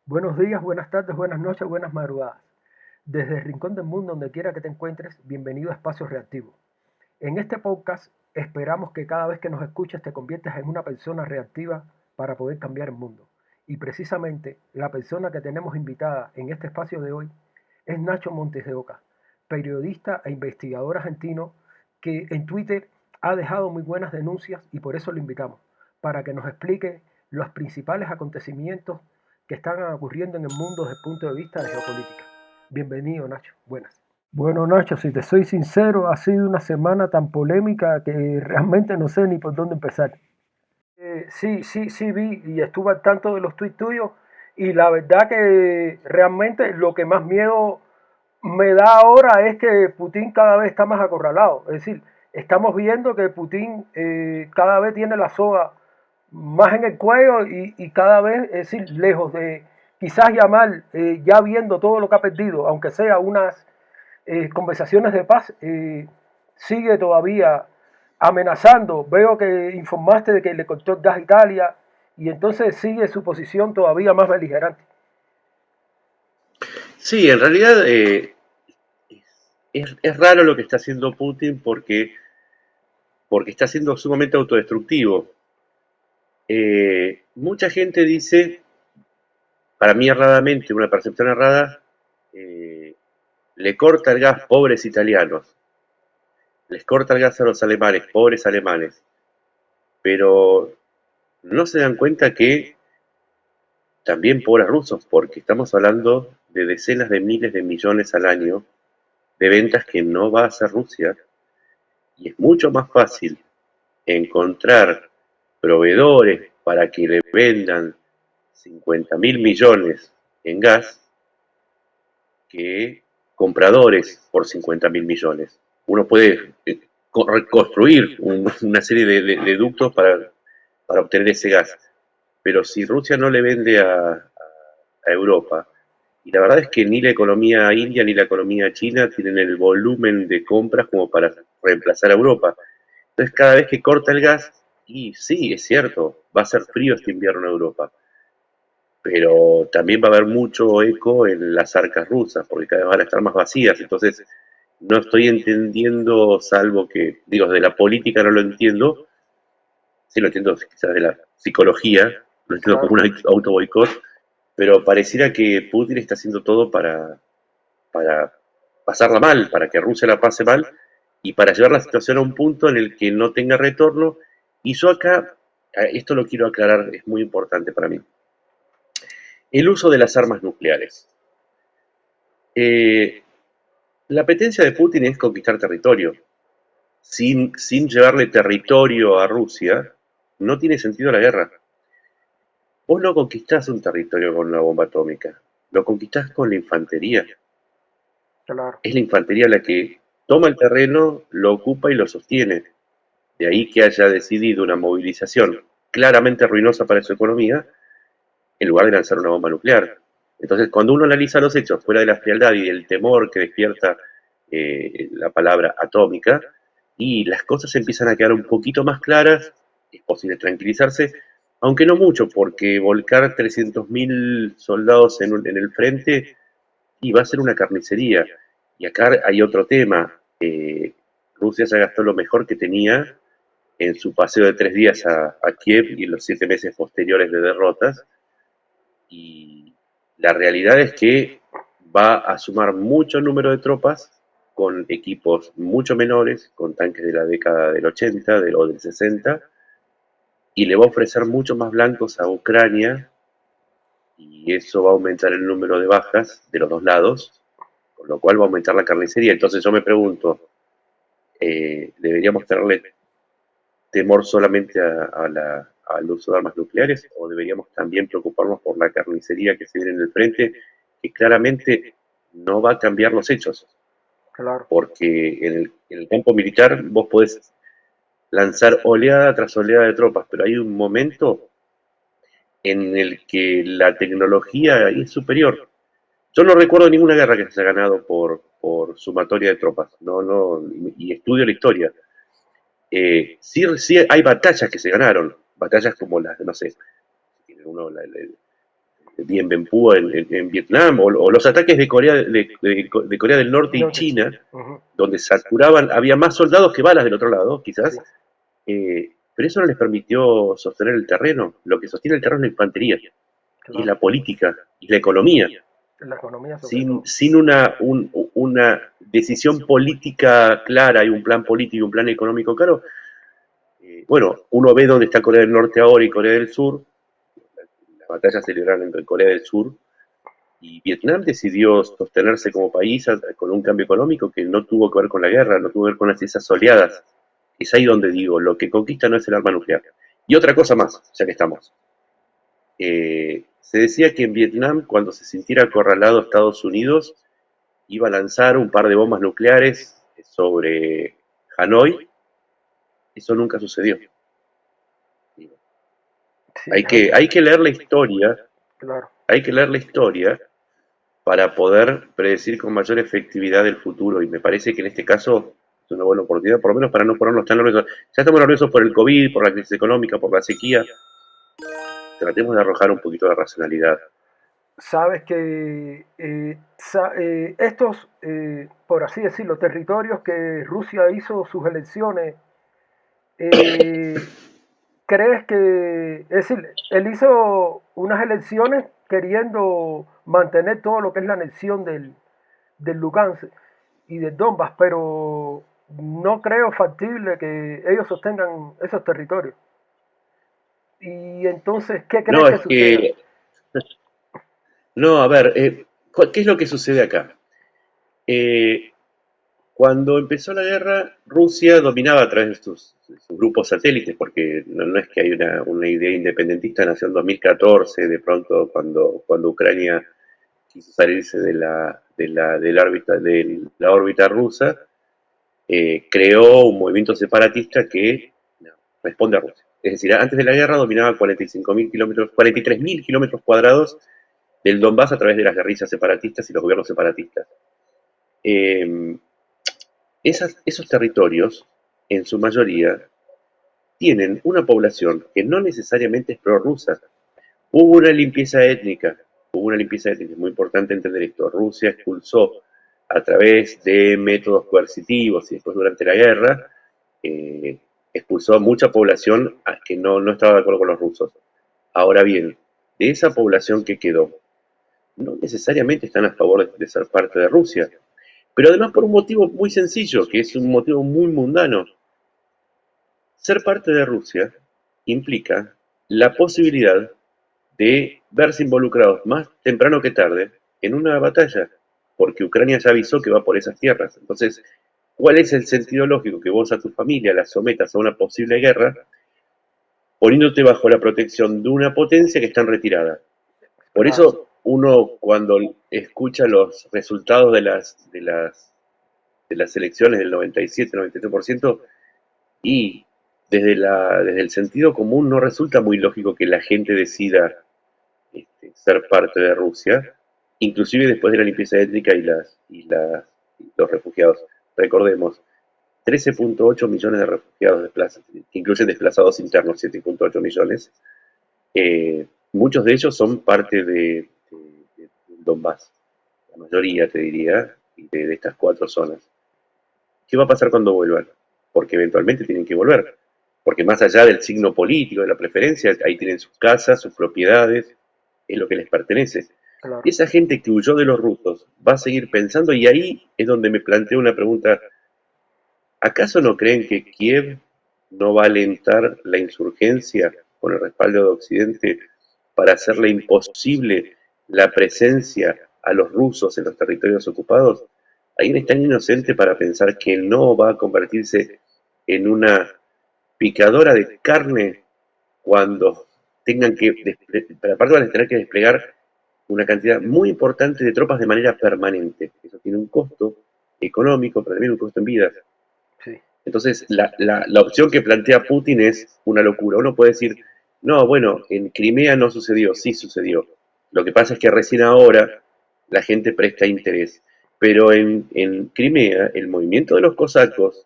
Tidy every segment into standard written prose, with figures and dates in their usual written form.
Buenos días, buenas tardes, buenas noches, buenas madrugadas. Desde el rincón del mundo, donde quiera que te encuentres, bienvenido a Espacio Reactivo. En este podcast esperamos que cada vez que nos escuches te conviertas en una persona reactiva para poder cambiar el mundo. Y precisamente la persona que tenemos invitada en este espacio de hoy es Nacho Montes de Oca, periodista e investigador argentino que en Twitter ha dejado muy buenas denuncias y por eso lo invitamos, para que nos explique los principales acontecimientos que están ocurriendo en el mundo desde el punto de vista de geopolítica. Bienvenido, Nacho. Buenas. Bueno, Nacho, si te soy sincero, ha sido una semana tan polémica que realmente no sé ni por dónde empezar. Sí, vi y estuve al tanto de los tweets tuyos y la verdad que realmente lo que más miedo me da ahora es que Putin cada vez está más acorralado. Es decir, estamos viendo que Putin cada vez tiene la soga más en el cuello y cada vez, es decir, lejos de quizás llamar, ya viendo todo lo que ha perdido, aunque sea unas conversaciones de paz, sigue todavía amenazando. Veo que informaste de que le cortó el gas a Italia y entonces sigue su posición todavía más beligerante. Sí, en realidad es raro lo que está haciendo Putin porque está siendo sumamente autodestructivo. Mucha gente dice, para mí erradamente, una percepción errada, eh, le corta el gas, pobres italianos, les corta el gas a los alemanes, pobres alemanes, pero no se dan cuenta que también pobres rusos, porque estamos hablando de decenas de miles de millones al año de ventas que no va a hacer Rusia, y es mucho más fácil encontrar proveedores para que le vendan 50.000 millones en gas que compradores por 50.000 millones. Uno puede reconstruir una serie de ductos para obtener ese gas, pero si Rusia no le vende a Europa, y la verdad es que ni la economía india ni la economía china tienen el volumen de compras como para reemplazar a Europa. Entonces cada vez que corta el gas, y sí, es cierto, va a ser frío este invierno en Europa, pero también va a haber mucho eco en las arcas rusas, porque cada vez van a estar más vacías. Entonces no estoy entendiendo, salvo que, digo, de la política no lo entiendo, sí lo entiendo quizás de la psicología, lo entiendo como Claro. un auto boicot, pero pareciera que Putin está haciendo todo para pasarla mal, para que Rusia la pase mal y para llevar la situación a un punto en el que no tenga retorno. Y yo acá, esto lo quiero aclarar, es muy importante para mí. El uso de las armas nucleares. Eh, la apetencia de Putin es conquistar territorio. Sin llevarle territorio a Rusia, no tiene sentido la guerra. Vos no conquistás un territorio con una bomba atómica, lo conquistás con la infantería. Claro. Es la infantería la que toma el terreno, lo ocupa y lo sostiene. De ahí que haya decidido una movilización claramente ruinosa para su economía, en lugar de lanzar una bomba nuclear. Entonces, cuando uno analiza los hechos fuera de la frialdad y del temor que despierta la palabra atómica, y las cosas empiezan a quedar un poquito más claras, es posible tranquilizarse, aunque no mucho, porque volcar 300.000 soldados en el frente y va a ser una carnicería. Y acá hay otro tema. Rusia ya gastó lo mejor que tenía en su paseo de 3 días a Kiev y en los 7 meses posteriores de derrotas. Y la realidad es que va a sumar mucho número de tropas con equipos mucho menores, con tanques de la década del 80 o del 60, y le va a ofrecer mucho más blancos a Ucrania, y eso va a aumentar el número de bajas de los dos lados, con lo cual va a aumentar la carnicería. Entonces yo me pregunto, ¿deberíamos tenerle temor solamente al uso de armas nucleares o deberíamos también preocuparnos por la carnicería que se viene en el frente, que claramente no va a cambiar los hechos? Claro. Porque en el campo militar vos podés lanzar oleada tras oleada de tropas, pero hay un momento en el que la tecnología es superior. Yo no recuerdo ninguna guerra que se haya ganado por sumatoria de tropas, no, y estudio la historia. Sí hay batallas que se ganaron, batallas como las, no sé, uno, Dien Bien Phu en Vietnam, o los ataques de Corea del Norte y No te China, China. Ujú. donde saturaban, había más soldados que balas del otro lado, quizás, Sí, pero eso no les permitió sostener el terreno. Lo que sostiene el terreno es la infantería, y claro. la política, y la economía. La economía sobre Sin, todo. sin una decisión política clara y un plan político y un plan económico claro, bueno, uno ve dónde está Corea del Norte ahora y Corea del Sur. Las batallas se libraron entre Corea del Sur y Vietnam decidió sostenerse como país con un cambio económico que no tuvo que ver con la guerra, no tuvo que ver con esas oleadas. Es ahí donde digo, lo que conquista no es el arma nuclear. Y otra cosa más, ya que estamos. Se decía que en Vietnam, cuando se sintiera acorralado Estados Unidos, iba a lanzar un par de bombas nucleares sobre Hanoi. Eso nunca sucedió. Sí, Hay que leer la historia, claro. hay que leer la historia para poder predecir con mayor efectividad el futuro. Y me parece que en este caso es una buena oportunidad, por lo menos para no ponernos tan nerviosos. Ya estamos nerviosos por el COVID, por la crisis económica, por la sequía. Tratemos de arrojar un poquito de racionalidad. Sabes que estos, por así decirlo, territorios que Rusia hizo sus elecciones, eh, ¿crees que, es decir, él hizo unas elecciones queriendo mantener todo lo que es la anexión del Lugansk y del Donbass, pero no creo factible que ellos sostengan esos territorios? Y entonces, ¿qué crees No, que es suceda? que, no, a ver, ¿qué es lo que sucede acá? Eh, Cuando empezó la guerra, Rusia dominaba a través de sus grupos satélites, porque no es que hay una idea independentista, nació en 2014, de pronto cuando Ucrania quiso salirse de la órbita rusa, creó un movimiento separatista que no, responde a Rusia. Es decir, antes de la guerra dominaba 45.000 kilómetros, 43.000 kilómetros cuadrados del Donbass a través de las guerrillas separatistas y los gobiernos separatistas. Eh, esos territorios, en su mayoría, tienen una población que no necesariamente es prorrusa. Hubo una limpieza étnica, es muy importante entender esto. Rusia expulsó a través de métodos coercitivos y después durante la guerra, eh, expulsó a mucha población que no estaba de acuerdo con los rusos. Ahora bien, de esa población que quedó, no necesariamente están a favor de ser parte de Rusia, pero además por un motivo muy sencillo, que es un motivo muy mundano. Ser parte de Rusia implica la posibilidad de verse involucrados más temprano que tarde en una batalla, porque Ucrania ya avisó que va por esas tierras. Entonces, ¿cuál es el sentido lógico que vos a tu familia la sometas a una posible guerra poniéndote bajo la protección de una potencia que está en retirada? Por Claro, eso uno cuando escucha los resultados de las elecciones del 97-93%, y desde el sentido común no resulta muy lógico que la gente decida ser parte de Rusia, inclusive después de la limpieza étnica y los refugiados. Recordemos, 13.8 millones de refugiados desplazados, que incluyen desplazados internos, 7.8 millones. Muchos de ellos son parte de Donbass, la mayoría te diría, de estas 4 zonas. ¿Qué va a pasar cuando vuelvan? Porque eventualmente tienen que volver. Porque más allá del signo político, de la preferencia, ahí tienen sus casas, sus propiedades, es lo que les pertenece. claro. Esa gente que huyó de los rusos va a seguir pensando, y ahí es donde me planteo una pregunta. ¿Acaso no creen que Kiev no va a alentar la insurgencia con el respaldo de Occidente para hacerle imposible la presencia a los rusos en los territorios ocupados? ¿Alguien es tan inocente para pensar que no va a convertirse en una picadora de carne cuando tengan que, para aparte van a tener que desplegar una cantidad muy importante de tropas de manera permanente? Eso tiene un costo económico, pero también un costo en vidas. Sí, Entonces, la opción que plantea Putin es una locura. Uno puede decir, no, bueno, en Crimea no sucedió, sí sucedió. Lo que pasa es que recién ahora la gente presta interés. Pero en Crimea, el movimiento de los cosacos,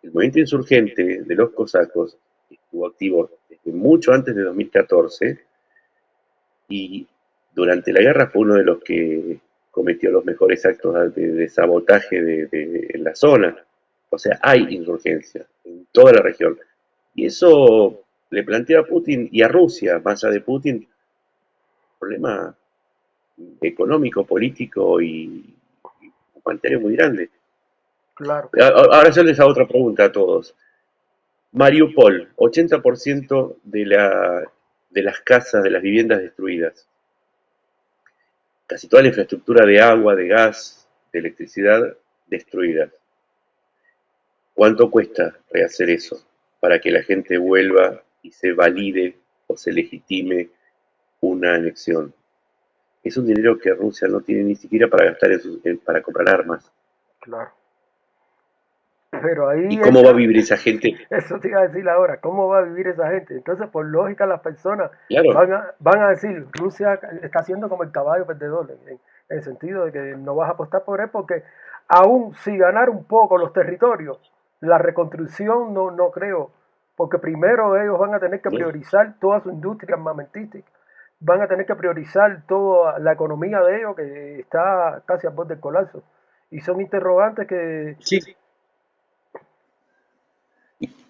el movimiento insurgente de los cosacos, estuvo activo desde mucho antes de 2014 y durante la guerra fue uno de los que cometió los mejores actos de sabotaje en la zona. O sea, hay insurgencia en toda la región. Y eso le plantea a Putin y a Rusia, más allá de Putin, un problema económico, político y humanitario muy grande. Claro. Ahora yo les hago otra pregunta a todos. Mariupol, 80% de las casas, de las viviendas destruidas. Casi toda la infraestructura de agua, de gas, de electricidad destruida. ¿Cuánto cuesta rehacer eso para que la gente vuelva y se valide o se legitime una anexión? Es un dinero que Rusia no tiene ni siquiera para gastar para comprar armas. Claro. Pero ahí ¿Y cómo va a vivir esa gente? eso te iba a decir ahora, ¿cómo va a vivir esa gente? Entonces, por lógica, las personas Claro, van a decir, Rusia está haciendo como el caballo perdedor, en el sentido de que no vas a apostar por él, porque aún si ganar un poco los territorios, la reconstrucción no creo, porque primero ellos van a tener que ¿no? priorizar toda su industria armamentística, van a tener que priorizar toda la economía de ellos, que está casi al borde del colapso. Y son interrogantes que... Sí,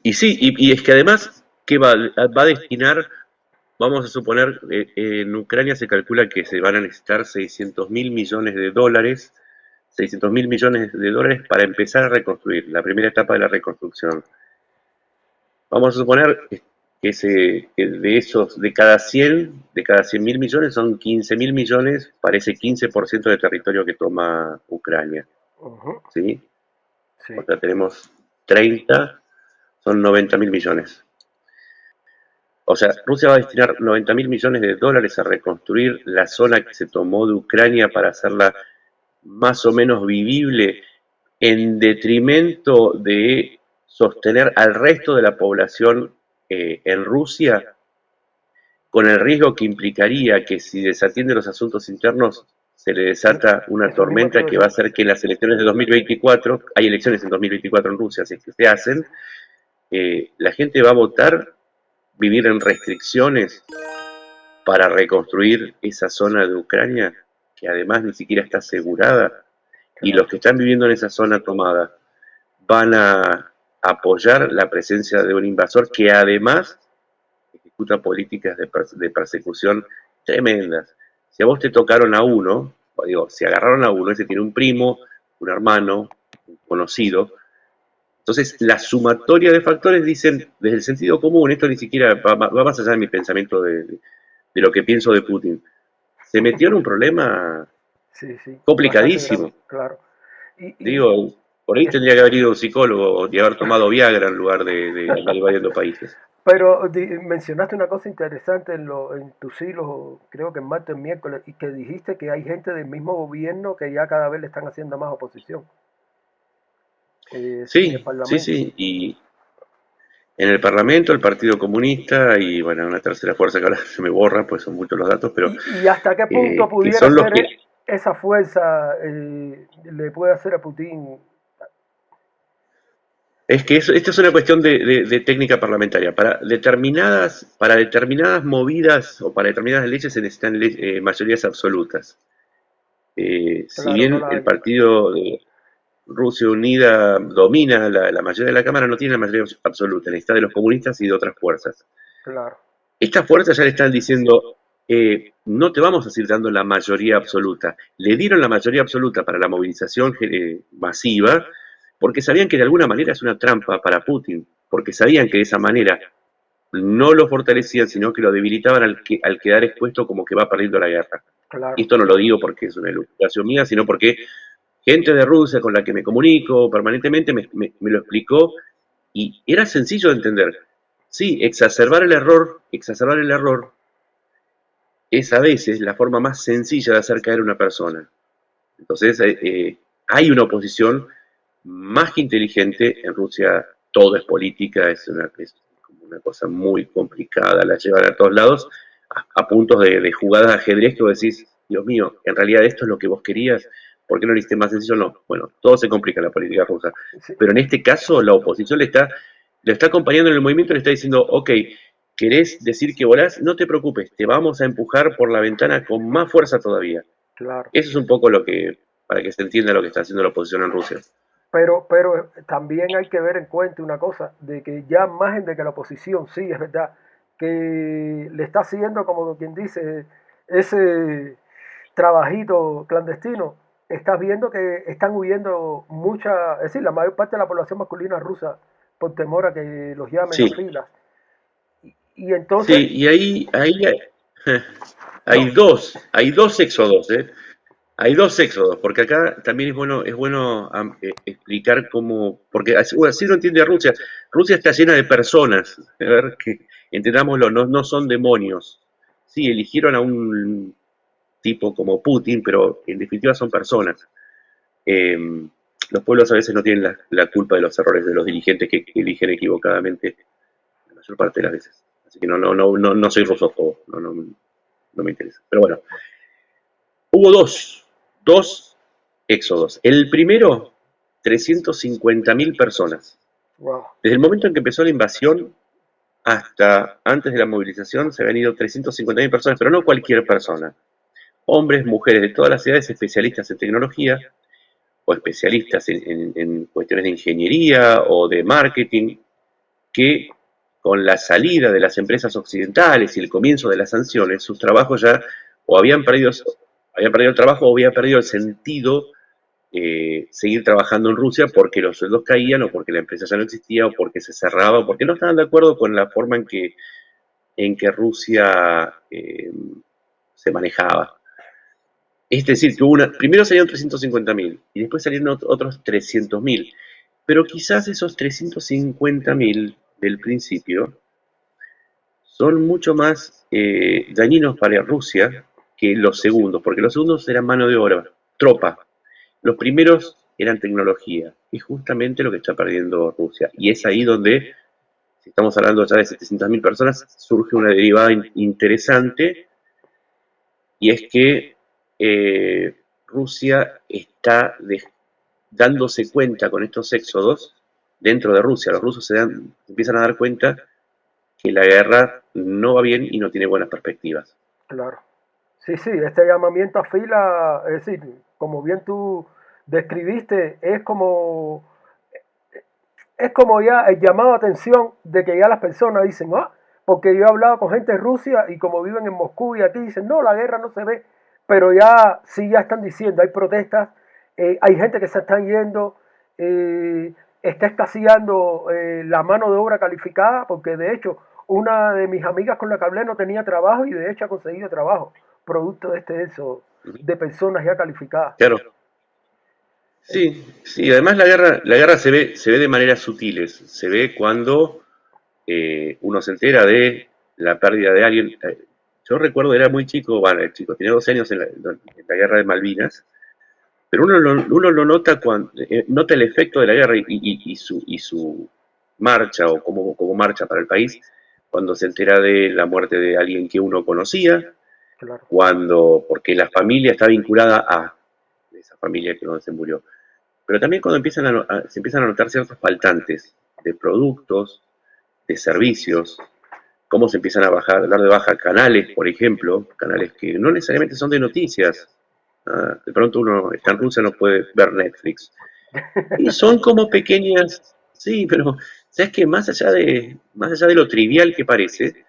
y sí, y es que además, ¿qué va a destinar? Vamos a suponer, en Ucrania se calcula que se van a necesitar 600 mil millones de dólares, 600 mil millones de dólares para empezar a reconstruir, la primera etapa de la reconstrucción. Vamos a suponer que de esos, de cada 100 mil millones son 15 mil millones para ese 15% de territorio que toma Ucrania. Ujú, ¿Sí? O sí, sea, tenemos 30, son 90 mil millones. O sea, Rusia va a destinar 90 mil millones de dólares a reconstruir la zona que se tomó de Ucrania para hacerla más o menos vivible en detrimento de sostener al resto de la población en Rusia, con el riesgo que implicaría que si desatiende los asuntos internos se le desata una eso mismo te tormenta iba a que va a decir. hacer que en las elecciones de 2024, hay elecciones en 2024 en Rusia, si es que se hacen, la gente va a votar vivir en restricciones para reconstruir esa zona de Ucrania, que además ni siquiera está asegurada, y los Claro, que están viviendo en esa zona tomada van a apoyar la presencia de un invasor que además ejecuta políticas de persecución tremendas. Si a vos te tocaron a uno, o digo, si agarraron a uno, ese tiene un primo, un hermano, un conocido. Entonces, la sumatoria de factores dicen, desde el sentido común, esto ni siquiera va más allá de mi pensamiento de lo que pienso de Putin. Se metió en un problema sí, sí, bastante grave, complicadísimo. claro. Y, y, Digo, por ahí y tendría que haber ido a un psicólogo y haber tomado Viagra en lugar de andar invadiendo países. pero mencionaste una cosa interesante en tus hilos, creo que en martes, miércoles, y que dijiste que hay gente del mismo gobierno que ya cada vez le están haciendo más oposición en el Sí, sí, Parlamento. sí. Y en el Parlamento, el Partido Comunista y, bueno, una tercera fuerza que ahora se me borra, pues son muchos los datos, pero Y hasta qué punto que pudiera son los ser que... esa fuerza, le puede hacer a Putin? Es que esto es una cuestión de técnica parlamentaria. Para determinadas movidas o para determinadas leyes se necesitan mayorías absolutas. Si Claro, no bien la el hay. partido de Rusia Unida domina la mayoría de la Cámara, no tiene la mayoría absoluta, necesita de los comunistas y de otras fuerzas. Claro, Estas fuerzas ya le están diciendo, no te vamos a seguir dando la mayoría absoluta. Le dieron la mayoría absoluta para la movilización masiva, porque sabían que de alguna manera es una trampa para Putin, porque sabían que de esa manera no lo fortalecían, sino que lo debilitaban al quedar expuesto como que va perdiendo la guerra. Y claro. esto no lo digo porque es una ilustración mía, sino porque gente de Rusia con la que me comunico permanentemente me lo explicó y era sencillo de entender. Sí, exacerbar el error es a veces la forma más sencilla de hacer caer a una persona. Entonces, hay una oposición más que inteligente. En Rusia todo es política, es como una cosa muy complicada, la llevan a todos lados, a puntos de jugadas de ajedrez que vos decís, Dios mío, en realidad esto es lo que vos querías, ¿por qué no lo hiciste más sencillo? No, bueno, todo se complica en la política rusa. Sí, Pero en este caso la oposición lo está acompañando en el movimiento y le está diciendo, ok, ¿Querés decir que volás? No te preocupes, te vamos a empujar por la ventana con más fuerza todavía. claro. Eso es un poco lo que, para que se entienda lo que está haciendo la oposición en Rusia. Pero también hay que ver en cuenta una cosa, de que ya más de que la oposición, sí, es verdad, que le está haciendo, como quien dice, ese trabajito clandestino, estás viendo que están huyendo mucha, es decir, la mayor parte de la población masculina rusa por temor a que los llamen a Sí, filas. Y entonces, sí, y ahí no, hay dos éxodos, ¿eh? Hay dos éxodos, porque acá también es bueno explicar cómo, porque así lo entiende Rusia. Rusia está llena de personas, a ver que entendámoslo, no son demonios. Sí, eligieron a un tipo como Putin, pero en definitiva son personas. Eh, los pueblos a veces no tienen la culpa de los errores de los dirigentes que eligen equivocadamente la mayor parte de las veces. Así que no soy rusófobo, no me interesa. Pero bueno, hubo dos éxodos. El primero, 350.000 personas. wow, Desde el momento en que empezó la invasión hasta antes de la movilización se habían ido 350.000 personas, pero no cualquier persona. Hombres, mujeres de todas las edades, especialistas en tecnología o especialistas en cuestiones de ingeniería o de marketing, que con la salida de las empresas occidentales y el comienzo de las sanciones, sus trabajos ya o habían perdido el trabajo o había perdido el sentido seguir trabajando en Rusia porque los sueldos caían o porque la empresa ya no existía o porque se cerraba o porque no estaban de acuerdo con la forma en que Rusia se manejaba. Es decir, que primero salieron 350.000 y después salieron otros 300.000. Pero quizás esos 350.000 del principio son mucho más dañinos para Rusia que los segundos, porque los segundos eran mano de obra, tropa. Los primeros eran tecnología, y justamente lo que está perdiendo Rusia. Y es ahí donde, si estamos hablando ya de 700.000 personas, surge una derivada interesante, y es que Rusia está dándose cuenta con estos éxodos dentro de Rusia. Los rusos empiezan a dar cuenta que la guerra no va bien y no tiene buenas perspectivas. claro. Sí, sí, este llamamiento a fila, es decir, como bien tú describiste, es como ya el llamado a atención de que ya las personas dicen, ah, porque yo he hablado con gente de Rusia y como viven en Moscú y aquí dicen, no, la guerra no se ve, pero ya sí, ya están diciendo, hay protestas, hay gente que se están yendo, está escaseando la mano de obra calificada, porque de hecho una de mis amigas con la que hablé no tenía trabajo y de hecho ha conseguido trabajo, producto de eso, de personas ya calificadas. Claro, sí, sí, además la guerra se ve de maneras sutiles, se ve cuando uno se entera de la pérdida de alguien. Yo recuerdo, era muy chico, bueno, chico, tenía 12 años en la guerra de Malvinas, pero uno lo nota cuando nota el efecto de la guerra y su marcha o cómo marcha para el país cuando se entera de la muerte de alguien que uno conocía, Claro, porque la familia está vinculada a esa familia que no se murió. Pero también cuando se empiezan a notar ciertos faltantes de productos, de servicios, cómo se empiezan a dar de baja canales, por ejemplo, canales que no necesariamente son de noticias. De pronto uno está en Rusia no puede ver Netflix. Y son como pequeñas, sí, pero sabes que más allá de lo trivial que parece,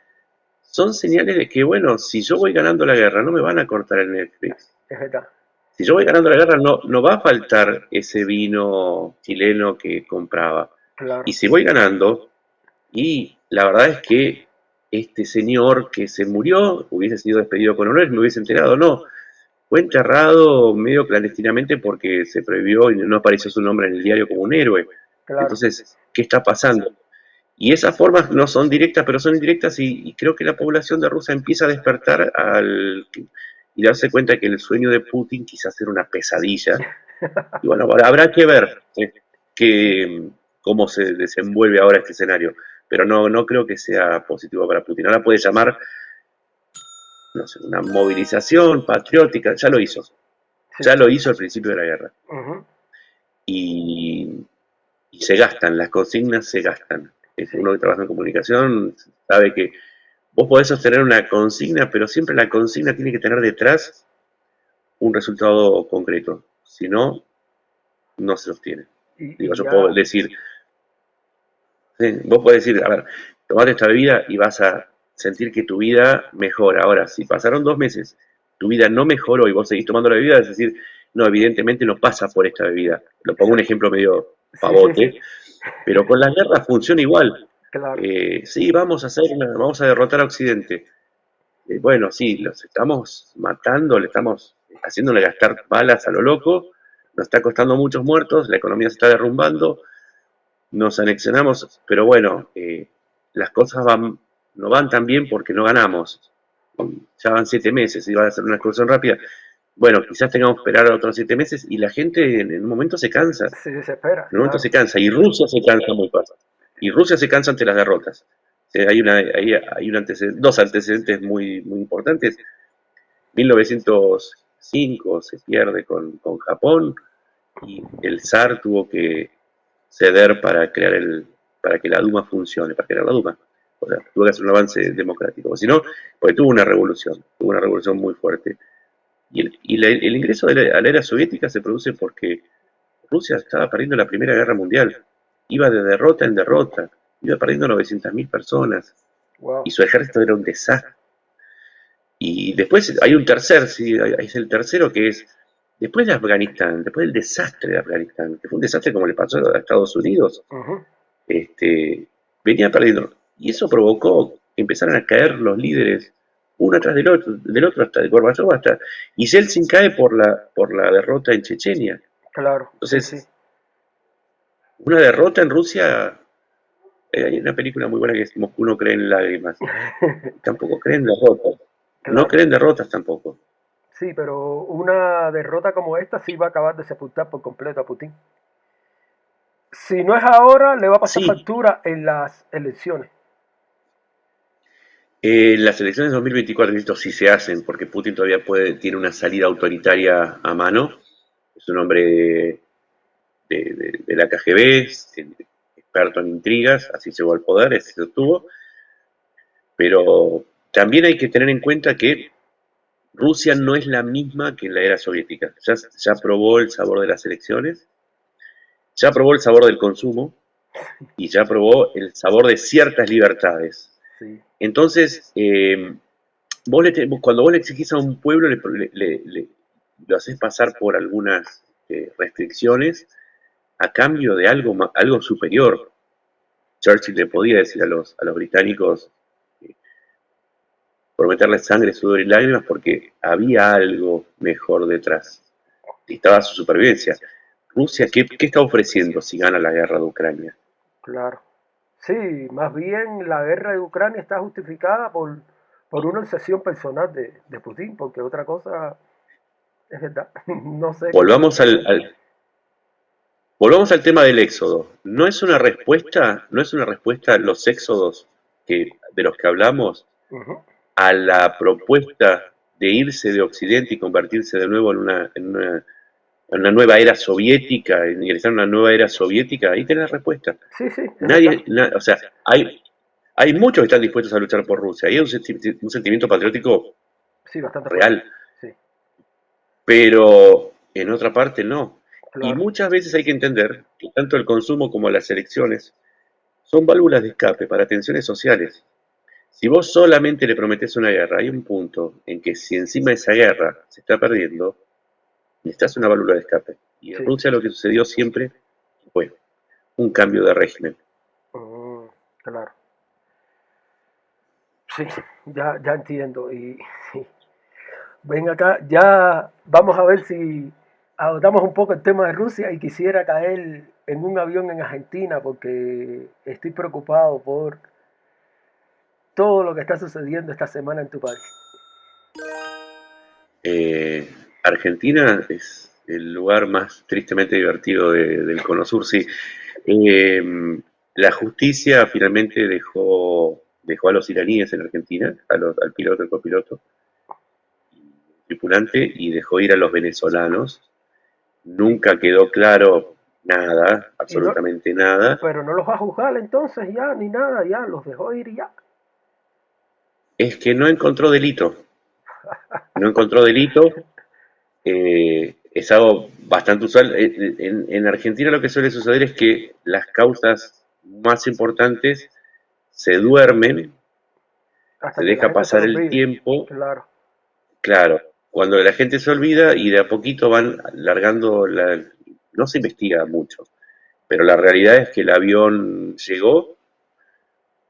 son señales de que, bueno, si yo voy ganando la guerra, no me van a cortar el Netflix. es verdad, Si yo voy ganando la guerra, no va a faltar ese vino chileno que compraba. Y claro. si voy ganando, y la verdad es que este señor que se murió hubiese sido despedido con honores, me hubiese enterado, no. Fue enterrado medio clandestinamente porque se prohibió y no apareció su nombre en el diario como un héroe. Claro, Entonces, ¿qué está pasando? Y esas formas no son directas, pero son indirectas y creo que la población de Rusia empieza a despertar y darse cuenta que el sueño de Putin quizás era una pesadilla. Y bueno, habrá que ver sí, cómo se desenvuelve ahora este escenario. Pero no creo que sea positivo para Putin. Ahora puede llamar, no sé, una movilización patriótica. Ya lo hizo. sí. Ya lo hizo al principio de la guerra. Ujú, Y, y se gastan, las consignas se gastan. sí, Uno que trabaja en comunicación sabe que Vos podés sostener una consigna, pero siempre la consigna tiene que tener detrás un resultado concreto. Si no, no se sostiene. Digo, Y yo puedo ya, decir, sí, vos podés decir, a ver, tomate esta bebida y vas a sentir que tu vida mejora. Ahora, si pasaron 2 meses, tu vida no mejoró y vos seguís tomando la bebida, es decir, no, evidentemente no pasa por esta bebida. Lo pongo un exacto. ejemplo medio Sí, sí, sí, pavote, pero con las guerras funciona igual. claro. Sí, vamos a derrotar a Occidente. Bueno, sí, los estamos matando, le estamos haciéndole gastar balas a lo loco, nos está costando muchos muertos, la economía se está derrumbando, nos anexionamos, pero bueno, las cosas no van tan bien porque no ganamos. Ya van 7 meses y va a ser una excursión rápida. Bueno, quizás tengamos que esperar otros 7 meses y la gente en un momento se cansa. Se desespera, En un momento se claro. cansa y Rusia se cansa muy fácil. Y Rusia se cansa ante las derrotas. Dos antecedentes muy importantes. 1905 se pierde con Japón y el zar tuvo que ceder para que la Duma funcione, para crear la Duma. O sea, tuvo que hacer un avance democrático. O si no, pues tuvo una revolución muy fuerte. El ingreso a la era soviética se produce porque Rusia estaba perdiendo la Primera Guerra Mundial. Iba de derrota en derrota. Iba perdiendo 900.000 personas. Y Wow. su ejército era un desastre. Y después hay un tercer, sí, es el tercero que es, después de Afganistán, después del desastre de Afganistán, que fue un desastre como le pasó a Estados Unidos, Ujú. este, venía perdiendo. Y eso provocó que empezaran a caer los líderes uno atrás del otro hasta de Gorbachev hasta. Y Yeltsin cae por la derrota en Chechenia. Claro, sí, sí. Entonces, una derrota en Rusia, hay una película muy buena que es Moscú no cree en lágrimas. Tampoco creen derrotas. No Claro. creen derrotas tampoco. Sí, pero una derrota como esta sí va a acabar de sepultar por completo a Putin. Si no es ahora, le va a pasar Sí, factura en las elecciones. las elecciones de 2024, esto sí se hacen, porque Putin todavía tiene una salida autoritaria a mano. Es un hombre de la KGB, experto en intrigas, así llegó al poder, así se obtuvo. Pero también hay que tener en cuenta que Rusia no es la misma que en la era soviética. Ya probó el sabor de las elecciones, ya probó el sabor del consumo y ya probó el sabor de ciertas libertades. Sí, Entonces, cuando vos le exigís a un pueblo, lo haces pasar por algunas restricciones a cambio de algo superior. Churchill le podía decir a los británicos prometerles sangre, sudor y lágrimas porque había algo mejor detrás. Y estaba su supervivencia. Rusia, ¿qué está ofreciendo si gana la guerra de Ucrania? claro. Sí, más bien la guerra de Ucrania está justificada por una obsesión personal de Putin, porque otra cosa es verdad. No sé qué es lo Volvamos que quiere. volvamos al tema del éxodo. No es una respuesta los éxodos de los que hablamos Ujú. a la propuesta de irse de Occidente y convertirse de nuevo en una nueva era soviética, ingresar en una nueva era soviética. Ahí tenés la respuesta. Sí, sí, es verdad. O sea, hay muchos que están dispuestos a luchar por Rusia. Hay un sentimiento patriótico Sí, bastante fuerte. real, Sí, pero en otra parte no. Y claro. muchas veces hay que entender que tanto el consumo como las elecciones son válvulas de escape para tensiones sociales. Si vos solamente le prometés una guerra, hay un punto en que si encima de esa guerra se está perdiendo, necesitas una válvula de escape. Y en Sí. Rusia lo que sucedió siempre fue un cambio de régimen. Mm, claro. Sí, ya entiendo. Y sí. Ven acá, ya vamos a ver si agotamos un poco el tema de Rusia y quisiera caer en un avión en Argentina porque estoy preocupado por todo lo que está sucediendo esta semana en tu país. Eh, Argentina es el lugar más tristemente divertido del Cono Sur, sí. Eh, la justicia finalmente dejó a los iraníes en Argentina, al piloto, el copiloto, tripulante, y dejó ir a los venezolanos. Y, Nunca quedó claro nada, y no, absolutamente nada. pero no los va a juzgar entonces ya, ni nada, ya, los dejó ir y ya. Es que no encontró delito. No encontró delito. Es algo bastante usual. En Argentina lo que suele suceder es que las causas más importantes se duermen, se Hasta que la deja gente se lo pasar el olvide. tiempo, Claro. claro, cuando la gente se olvida y de a poquito van largando no se investiga mucho, pero la realidad es que el avión llegó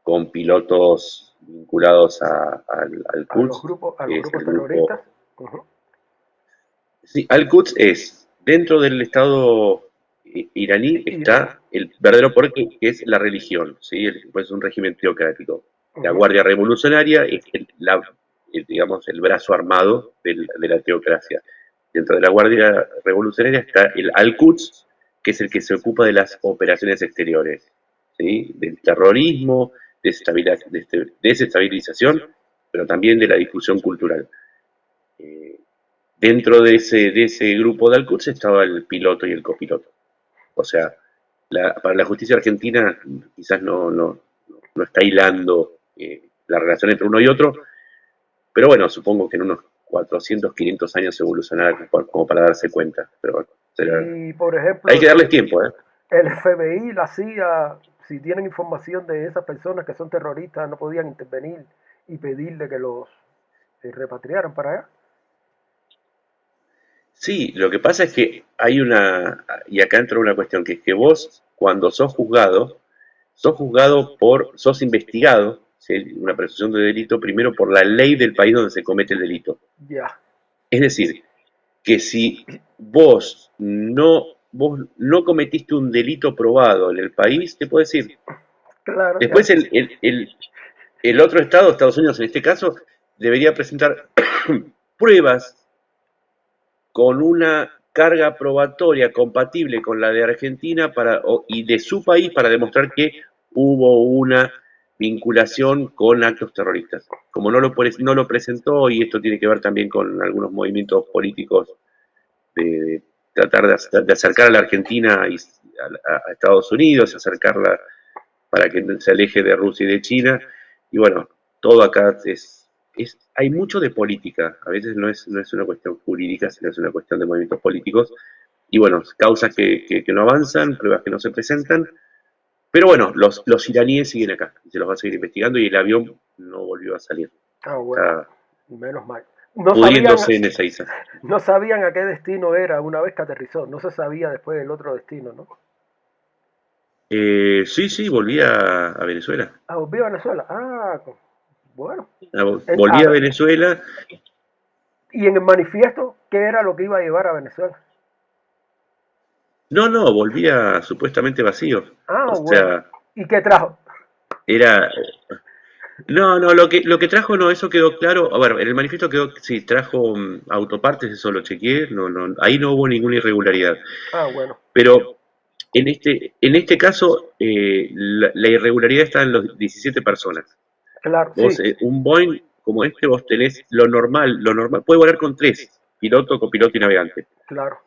con pilotos vinculados al Quds, A los que es grupos el terroristas. grupo. Ujú. Sí, Al-Quds es, dentro del Estado iraní Iraní. está el verdadero poder que es la religión, ¿sí? Pues es un régimen teocrático. La Ujú. Guardia Revolucionaria es digamos, el brazo armado de la teocracia. Dentro de la Guardia Revolucionaria está el Al-Quds, que es el que se ocupa de las operaciones exteriores, ¿sí? Del terrorismo, desestabilización, pero también de la difusión cultural. Eh, Dentro de ese grupo de Al-Quds estaba el piloto y el copiloto. O sea, para la justicia argentina quizás no está hilando la relación entre uno y otro, pero bueno, supongo que en unos 400, 500 años evolucionará como para darse cuenta. Pero bueno, Y por hay ejemplo, que darles tiempo, ¿eh? el FBI, la CIA, si tienen información de esas personas que son terroristas, no podían intervenir y pedirle que los repatriaran para allá. Sí, lo que pasa es que y acá entra una cuestión, que es que vos, cuando sos juzgado sos investigado, ¿sí? Una presunción de delito, primero por la ley del país donde se comete el delito. Ya, Es decir, que si vos no cometiste un delito probado en el país, te puedo decir, claro, ya. después el otro Estado, Estados Unidos en este caso, debería presentar pruebas con una carga probatoria compatible con la de Argentina y de su país para demostrar que hubo una vinculación con actos terroristas. Como no lo presentó, y esto tiene que ver también con algunos movimientos políticos de tratar de acercar a la Argentina a Estados Unidos, acercarla para que se aleje de Rusia y de China. Y bueno, todo acá hay mucho de política, a veces no es una cuestión jurídica, sino es una cuestión de movimientos políticos. Y bueno, causas que no avanzan, pruebas que no se presentan. Pero bueno, los iraníes siguen acá, y se los va a seguir investigando y el avión no volvió a salir. Ah, bueno, Está menos mal. No sabían, pudriéndose en esa isla. no sabían a qué destino era una vez que aterrizó. No se sabía después del otro destino, ¿no? Sí, sí, volví a Venezuela. Ah, volvió a Venezuela. Ah, bueno. Volví a Venezuela. Y en el manifiesto, ¿qué era lo que iba a llevar a Venezuela? No, no, volvía supuestamente vacío. Ah, O bueno. sea, ¿Y qué trajo? era. No, no, lo que trajo no, eso quedó claro. A ver, en el manifiesto quedó, sí, trajo autopartes, eso lo chequeé, no, no, ahí no hubo ninguna irregularidad. Ah, bueno. Pero en este caso, la irregularidad está en los 17 personas. Claro, Vos, sí, un Boeing como este, vos tenés lo normal, puede volar con tres, piloto, copiloto y navegante, claro.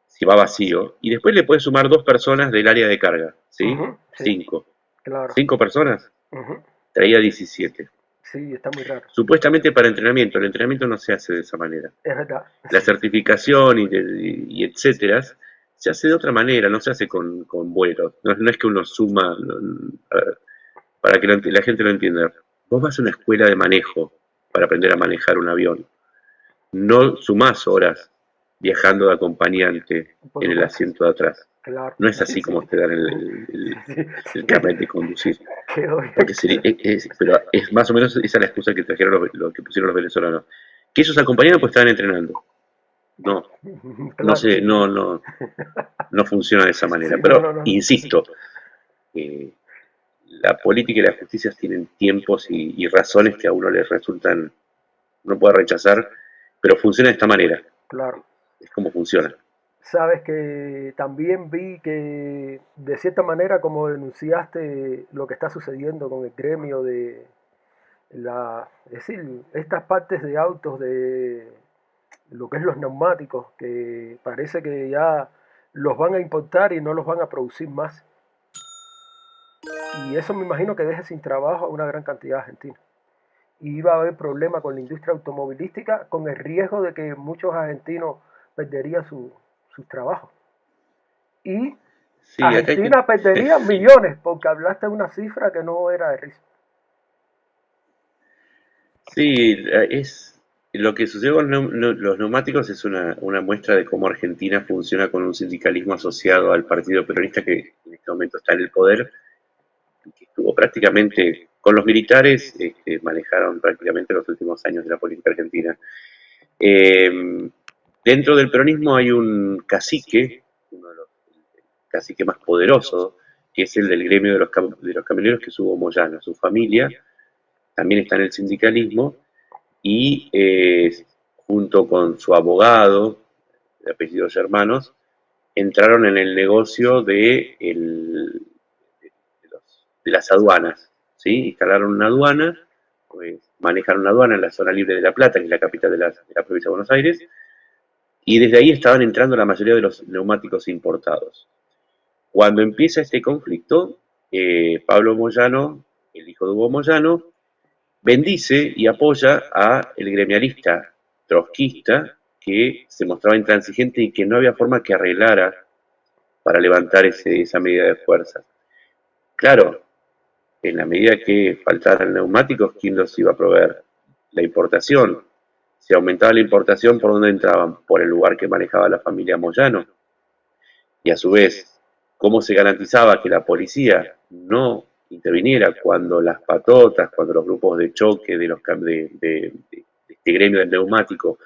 si va vacío. Y después le puedes sumar dos personas del área de carga, ¿sí? Ujú, sí, Cinco. claro. ¿Cinco personas? Ujú, Traía 17. sí, está muy raro. Supuestamente para entrenamiento, el entrenamiento no se hace de esa manera. Es verdad. La certificación y etcétera se hace de otra manera, no se hace con vuelos. No es que uno suma, a ver, para que la gente lo entienda. Vos vas a una escuela de manejo para aprender a manejar un avión. No sumás horas viajando de acompañante Por en el supuesto. asiento de atrás. Claro. No es Sí, así sí. como te dan el Sí. carnet de conducir. Quedó bien Porque pero es más o menos esa la excusa que trajeron lo que pusieron los venezolanos. Que esos acompañados pues estaban entrenando. No, no claro, sé, sí, sí. no funciona de esa Sí, manera. no, Pero no, no. insisto, eh, la política y la justicia tienen tiempos y razones que a uno le resultan, no puede rechazar, pero funciona de esta manera. Claro. Es como funciona. Sabes que también vi que de cierta manera como denunciaste lo que está sucediendo con el gremio de es decir, estas partes de autos de lo que es los neumáticos, que parece que ya los van a importar y no los van a producir más. Y eso me imagino que deje sin trabajo a una gran cantidad de argentinos. y iba a haber problemas con la industria automovilística, con el riesgo de que muchos argentinos perderían sus trabajos. Y Sí, acá hay que... Argentina perdería millones, porque hablaste de una cifra que no era de risa. Sí, es lo que sucedió con los neumáticos es una muestra de cómo Argentina funciona con un sindicalismo asociado al Partido Peronista que en este momento está en el poder y que estuvo prácticamente con los militares, manejaron prácticamente los últimos años de la política argentina. Eh, Dentro del peronismo hay un cacique, uno de los caciques más poderosos, que es el del gremio de los camioneros, que es Hugo Moyano. Su familia también está en el sindicalismo y junto con su abogado, de apellidos hermanos, entraron en el negocio de las aduanas, ¿sí? Instalaron una aduana, pues, manejan una aduana en la zona libre de La Plata, que es la capital de la provincia de Buenos Aires, y desde ahí estaban entrando la mayoría de los neumáticos importados. Cuando empieza este conflicto, Pablo Moyano, el hijo de Hugo Moyano, bendice y apoya a el gremialista trotskista que se mostraba intransigente y que no había forma que arreglara para levantar esa medida de fuerza. Claro, en la medida que faltaran neumáticos, ¿quién los iba a proveer? La importación. Si aumentaba la importación, ¿por dónde entraban? Por el lugar que manejaba la familia Moyano. Y a su vez, ¿cómo se garantizaba que la policía no interviniera cuando las patotas, cuando los grupos de choque de este gremio del neumático,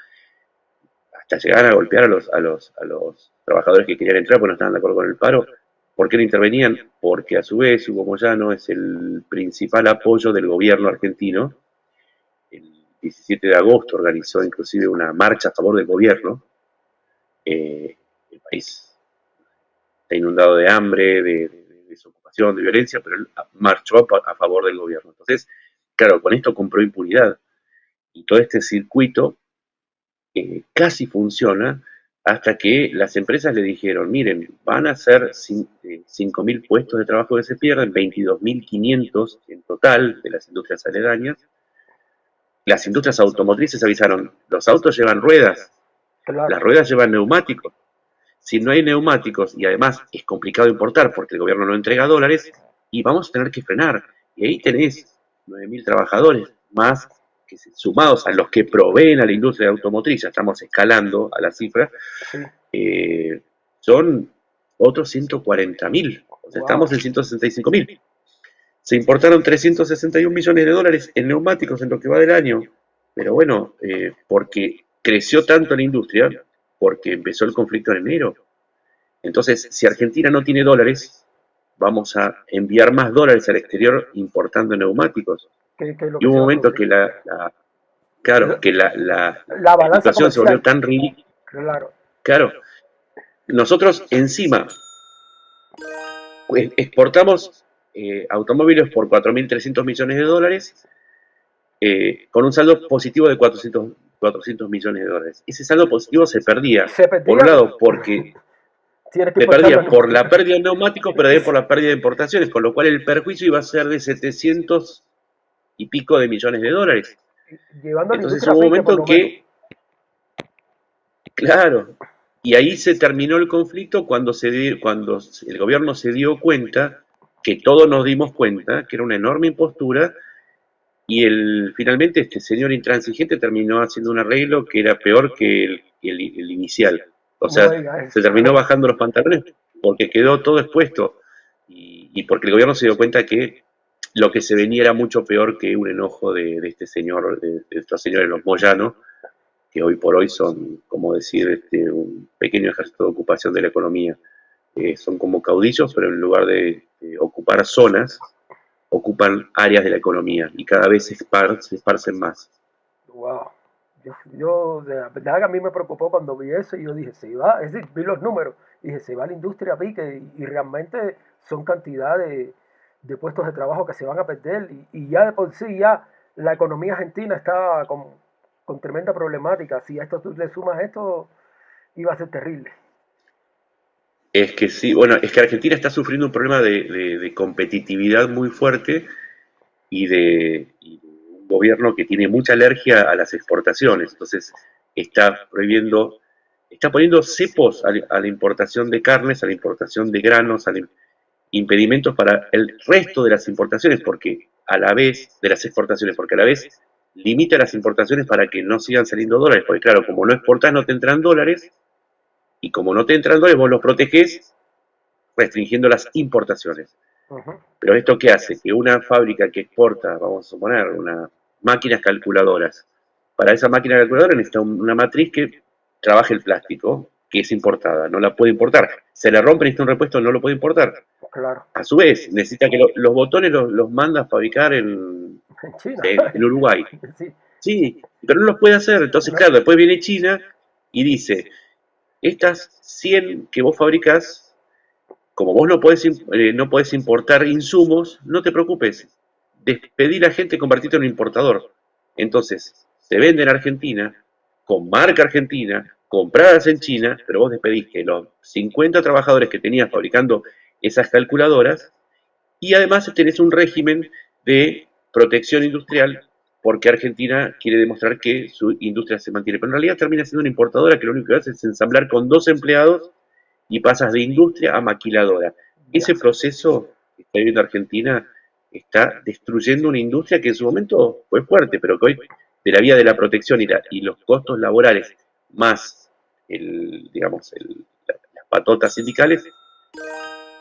hasta llegaran a golpear a los trabajadores que querían entrar porque no estaban de acuerdo con el paro? ¿Por qué no intervenían? Porque a su vez Hugo Moyano es el principal apoyo del gobierno argentino. El 17 de agosto organizó inclusive una marcha a favor del gobierno. El país está inundado de hambre, de desocupación, de violencia, pero él marchó a favor del gobierno. Entonces, claro, con esto compró impunidad y todo este circuito casi funciona hasta que las empresas le dijeron, miren, van a ser 5.000 puestos de trabajo que se pierden, 22.500 en total de las industrias aledañas. Las industrias automotrices avisaron, los autos llevan ruedas, Claro, las ruedas llevan neumáticos. Si no hay neumáticos y además es complicado importar porque el gobierno no entrega dólares, y vamos a tener que frenar. Y ahí tenés 9.000 trabajadores más que sumados a los que proveen a la industria automotriz, ya estamos escalando a la cifra, sí, son otros 140.000. O sea, wow. estamos en 165.000. Se importaron 361 millones de dólares en neumáticos en lo que va del año. Pero bueno, porque creció tanto la industria, porque empezó el conflicto en enero. Entonces, si Argentina no tiene dólares, vamos a enviar más dólares al exterior importando neumáticos. ¿Qué es lo Y que hubo se un va a momento producir? que claro, La, que la la balanza situación se volvió comercial, tan ridícula. claro. Claro, nosotros encima exportamos automóviles por 4.300 millones de dólares, con un saldo positivo de 400 millones de dólares. Ese saldo positivo se perdía, Se por un perdía, lado, porque tienes que se importar perdía los por la neumáticos. pérdida de neumáticos, pero también por la pérdida de importaciones, con lo cual el perjuicio iba a ser de 700 y pico de millones de dólares. Llevando a la Entonces industria a hubo un pique, por momento lo en menos. que, claro, y ahí se terminó el conflicto cuando el gobierno se dio cuenta, que todos nos dimos cuenta, que era una enorme impostura, y finalmente este señor intransigente terminó haciendo un arreglo que era peor que el inicial. O No sea, me digas se eso. terminó bajando los pantalones porque quedó todo expuesto y porque el gobierno se dio cuenta que lo que se venía era mucho peor que un enojo de este señor, de estos señores los Moyano, que hoy por hoy son, como decir, un pequeño ejército de ocupación de la economía. Son como caudillos, pero en lugar de ocupar zonas, ocupan áreas de la economía y cada vez se esparcen más. Wow. De la verdad que a mí me preocupó cuando vi eso y yo dije, se va, es decir, vi los números, y dije, se va la industria a pique y realmente son cantidad de puestos de trabajo que se van a perder y ya de por sí ya la economía argentina está con tremenda problemática. Si a esto tú le sumas esto, iba a ser terrible. Es que sí, bueno, es que Argentina está sufriendo un problema de competitividad muy fuerte y de gobierno que tiene mucha alergia a las exportaciones, entonces está prohibiendo, está poniendo cepos a la importación de carnes, a la importación de granos, impedimentos para el resto de las importaciones, porque a la vez, de las exportaciones, porque a la vez limita las importaciones para que no sigan saliendo dólares, porque claro, como no exportás no te entran dólares, y como no te entran dólares vos los protegés restringiendo las importaciones. Ujú. Pero esto qué hace? Que una fábrica que exporta, vamos a suponer, máquinas calculadoras, para esa máquina calculadora necesita una matriz que trabaje el plástico, que es importada, no la puede importar. Se le rompe, necesita un repuesto, no lo puede importar. Claro, A su vez, necesita que los botones los manda a fabricar en China. en Uruguay. Sí, Sí, pero no los puede hacer. Entonces, no, claro, después viene China y dice, estas 100 que vos fabricás, como vos no podés importar insumos, no te preocupes. Despedí a la gente y convertirte en un importador. Entonces, se vende en Argentina, con marca argentina, compradas en China, pero vos despedís que los 50 trabajadores que tenías fabricando esas calculadoras, y además tenés un régimen de protección industrial porque Argentina quiere demostrar que su industria se mantiene. Pero en realidad termina siendo una importadora que lo único que hace es ensamblar con 2 empleados y pasas de industria a maquiladora. ya. Ese proceso que está viviendo Argentina está destruyendo una industria que en su momento fue fuerte, pero que hoy, de la vía de la protección y los costos laborales, más digamos, las patotas sindicales,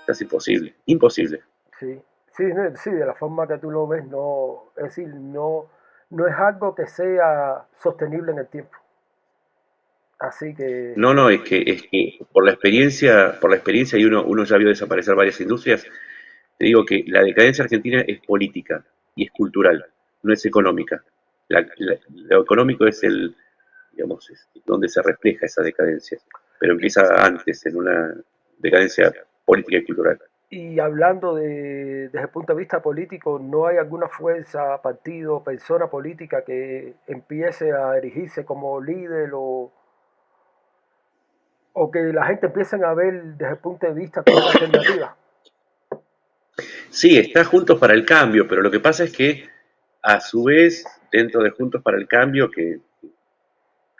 es imposible, imposible. Sí, sí, sí, de la forma que tú lo ves, no, es decir, no es algo que sea sostenible en el tiempo. Así que, No, no, es que por la experiencia y uno ya vio desaparecer varias industrias, te digo que la decadencia argentina es política y es cultural, no es económica. Lo económico es digamos, es donde se refleja esa decadencia, pero y, empieza antes, en una decadencia política y cultural. y hablando desde el punto de vista político, ¿no hay alguna fuerza, partido, persona política que empiece a erigirse como líder o que la gente empiece a ver desde el punto de vista como una alternativa? Sí, está Juntos para el Cambio, pero lo que pasa es que, a su vez, dentro de Juntos para el Cambio, que el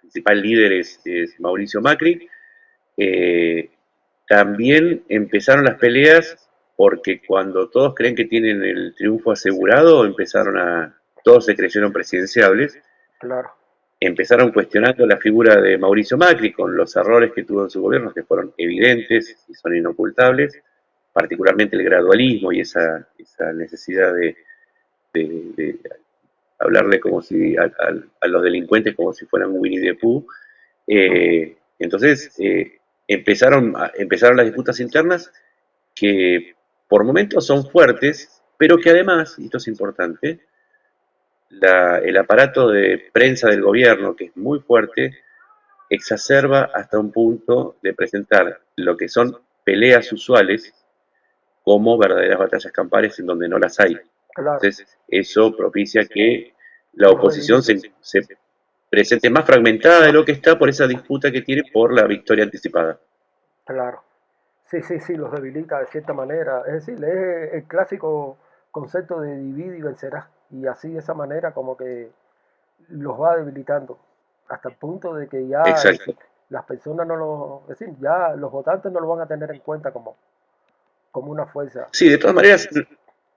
principal líder es Mauricio Macri, Eh, también empezaron las peleas porque cuando todos creen que tienen el triunfo asegurado, todos se creyeron presidenciables, Claro, empezaron cuestionando la figura de Mauricio Macri con los errores que tuvo en su gobierno, que fueron evidentes y son inocultables, particularmente el gradualismo y esa necesidad de hablarle como si a los delincuentes como si fueran Winnie the Pooh. Entonces empezaron las disputas internas que por momentos son fuertes, pero que además, y esto es importante, el aparato de prensa del gobierno, que es muy fuerte, exacerba hasta un punto de presentar lo que son peleas usuales como verdaderas batallas campales en donde no las hay. claro, Entonces, eso propicia que la los oposición debilite, se presente más fragmentada de lo que está por esa disputa que tiene por la victoria anticipada. claro. Sí, sí, sí, los debilita de cierta manera. Es decir, es el clásico concepto de divide y vencerás. Y así de esa manera como que los va debilitando. Hasta el punto de que ya Exacto. las personas no lo, es decir, ya los votantes no lo van a tener en cuenta como una fuerza. Sí, de todas maneras,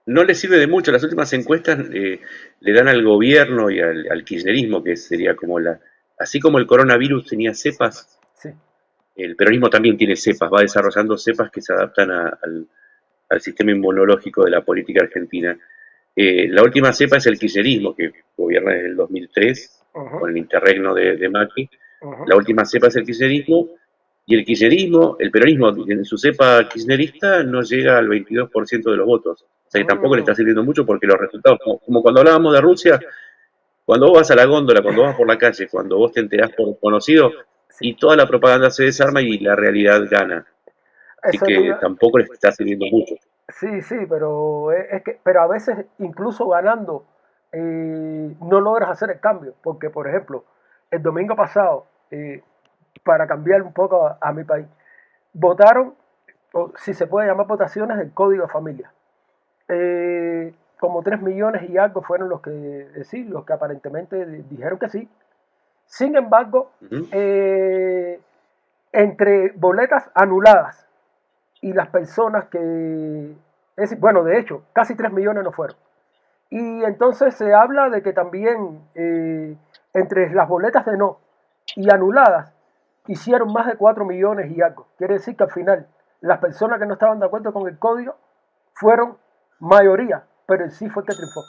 no le sirve de mucho. Las últimas encuestas le dan al gobierno y al kirchnerismo, que sería como así como el coronavirus tenía cepas, Sí, el peronismo también tiene cepas, va desarrollando cepas que se adaptan al sistema inmunológico de la política argentina. La última cepa es el kirchnerismo, que gobierna desde el 2003, ujú, con el interregno de Macri. ujú. La última cepa es el kirchnerismo, y el peronismo en su cepa kirchnerista no llega al 22% de los votos. O sea que tampoco le está Mm, sirviendo mucho porque los resultados, como cuando hablábamos de Rusia, cuando vos vas a la góndola, cuando vas por la calle, cuando vos te enterás por conocido, sí, y toda la propaganda se desarma y la realidad gana. Así eso te que iba, tampoco les está sirviendo mucho. sí, sí, pero es que, pero a veces incluso ganando no logras hacer el cambio, porque por ejemplo, el domingo pasado, para cambiar un poco a mi país, votaron, o si se puede llamar votaciones, el Código de Familia. Eh, como 3 millones y algo fueron los que, sí, los que aparentemente dijeron que sí. Sin embargo, entre boletas anuladas y las personas que, es decir, bueno, de hecho, casi 3 millones no fueron. Y entonces se habla de que también entre las boletas de no y anuladas hicieron más de 4 millones y algo. Quiere decir que al final las personas que no estaban de acuerdo con el código fueron mayoría, pero en sí fue el que triunfó.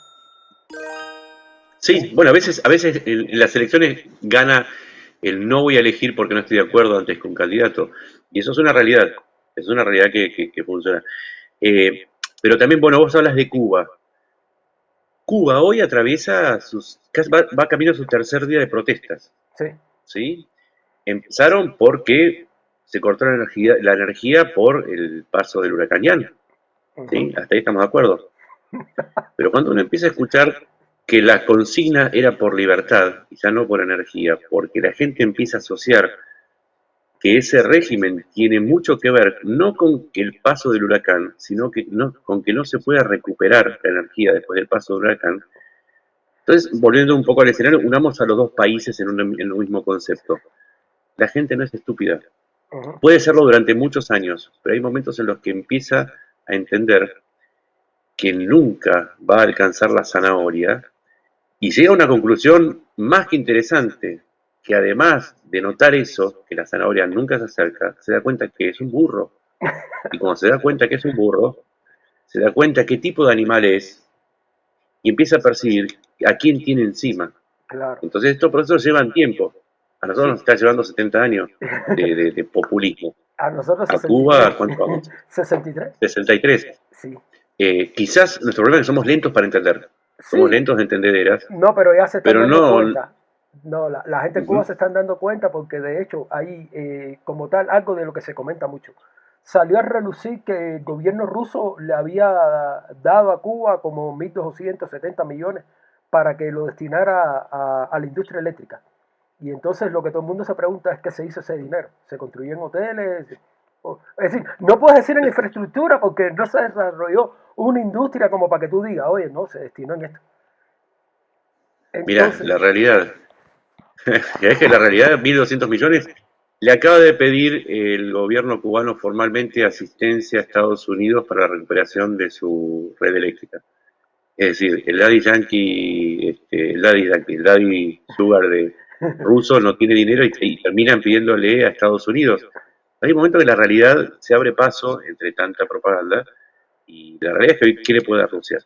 Sí, bueno, a veces en las elecciones gana el no voy a elegir porque no estoy de acuerdo antes con un candidato. Y eso es una realidad que funciona. Eh, pero también, bueno, vos hablas de Cuba. Cuba hoy atraviesa va camino a su tercer día de protestas, Sí. ¿sí? Empezaron porque se cortó la energía por el paso del huracán Ian, ¿sí? Hasta ahí estamos de acuerdo. Pero cuando uno empieza a escuchar que la consigna era por libertad y ya no por energía, porque la gente empieza a asociar que ese régimen tiene mucho que ver no con que el paso del huracán, sino que con que no se pueda recuperar la energía después del paso del huracán. Entonces, volviendo un poco al escenario, unamos a los dos países en un mismo concepto. La gente no es estúpida. Puede serlo durante muchos años, pero hay momentos en los que empieza a entender que nunca va a alcanzar la zanahoria y llega a una conclusión más que interesante, que además de notar eso, que la zanahoria nunca se acerca, se da cuenta que es un burro. Y cuando se da cuenta que es un burro, se da cuenta qué tipo de animal es y empieza a percibir a quién tiene encima. Claro. Entonces estos procesos llevan tiempo. A nosotros nos está llevando 70 años de populismo. A nosotros A 63. Cuba, ¿cuánto vamos? 63. 63. Sí. Quizás nuestro problema es que somos lentos para entender. Somos lentos de entendederas. No, pero ya se están pero dando no. cuenta. No, la gente en Cuba se están dando cuenta porque de hecho hay como tal algo de lo que se comenta mucho. Salió a relucir que el gobierno ruso le había dado a Cuba como 1.270 millones para que lo destinara a la industria eléctrica. Y entonces lo que todo el mundo se pregunta es qué se hizo ese dinero. ¿Se construyó en hoteles? Es decir, no puedes decir en infraestructura porque no se desarrolló una industria como para que tú digas, oye, no, se destinó en esto. Mirá, la realidad. Es que la realidad, 1.200 millones, le acaba de pedir el gobierno cubano formalmente asistencia a Estados Unidos para la recuperación de su red eléctrica. Es decir, el Daddy Yankee, el Daddy Sugar de ruso no tiene dinero y terminan pidiéndole a Estados Unidos. Hay un momento que la realidad se abre paso entre tanta propaganda y la realidad es que hoy quiere poder Rusia.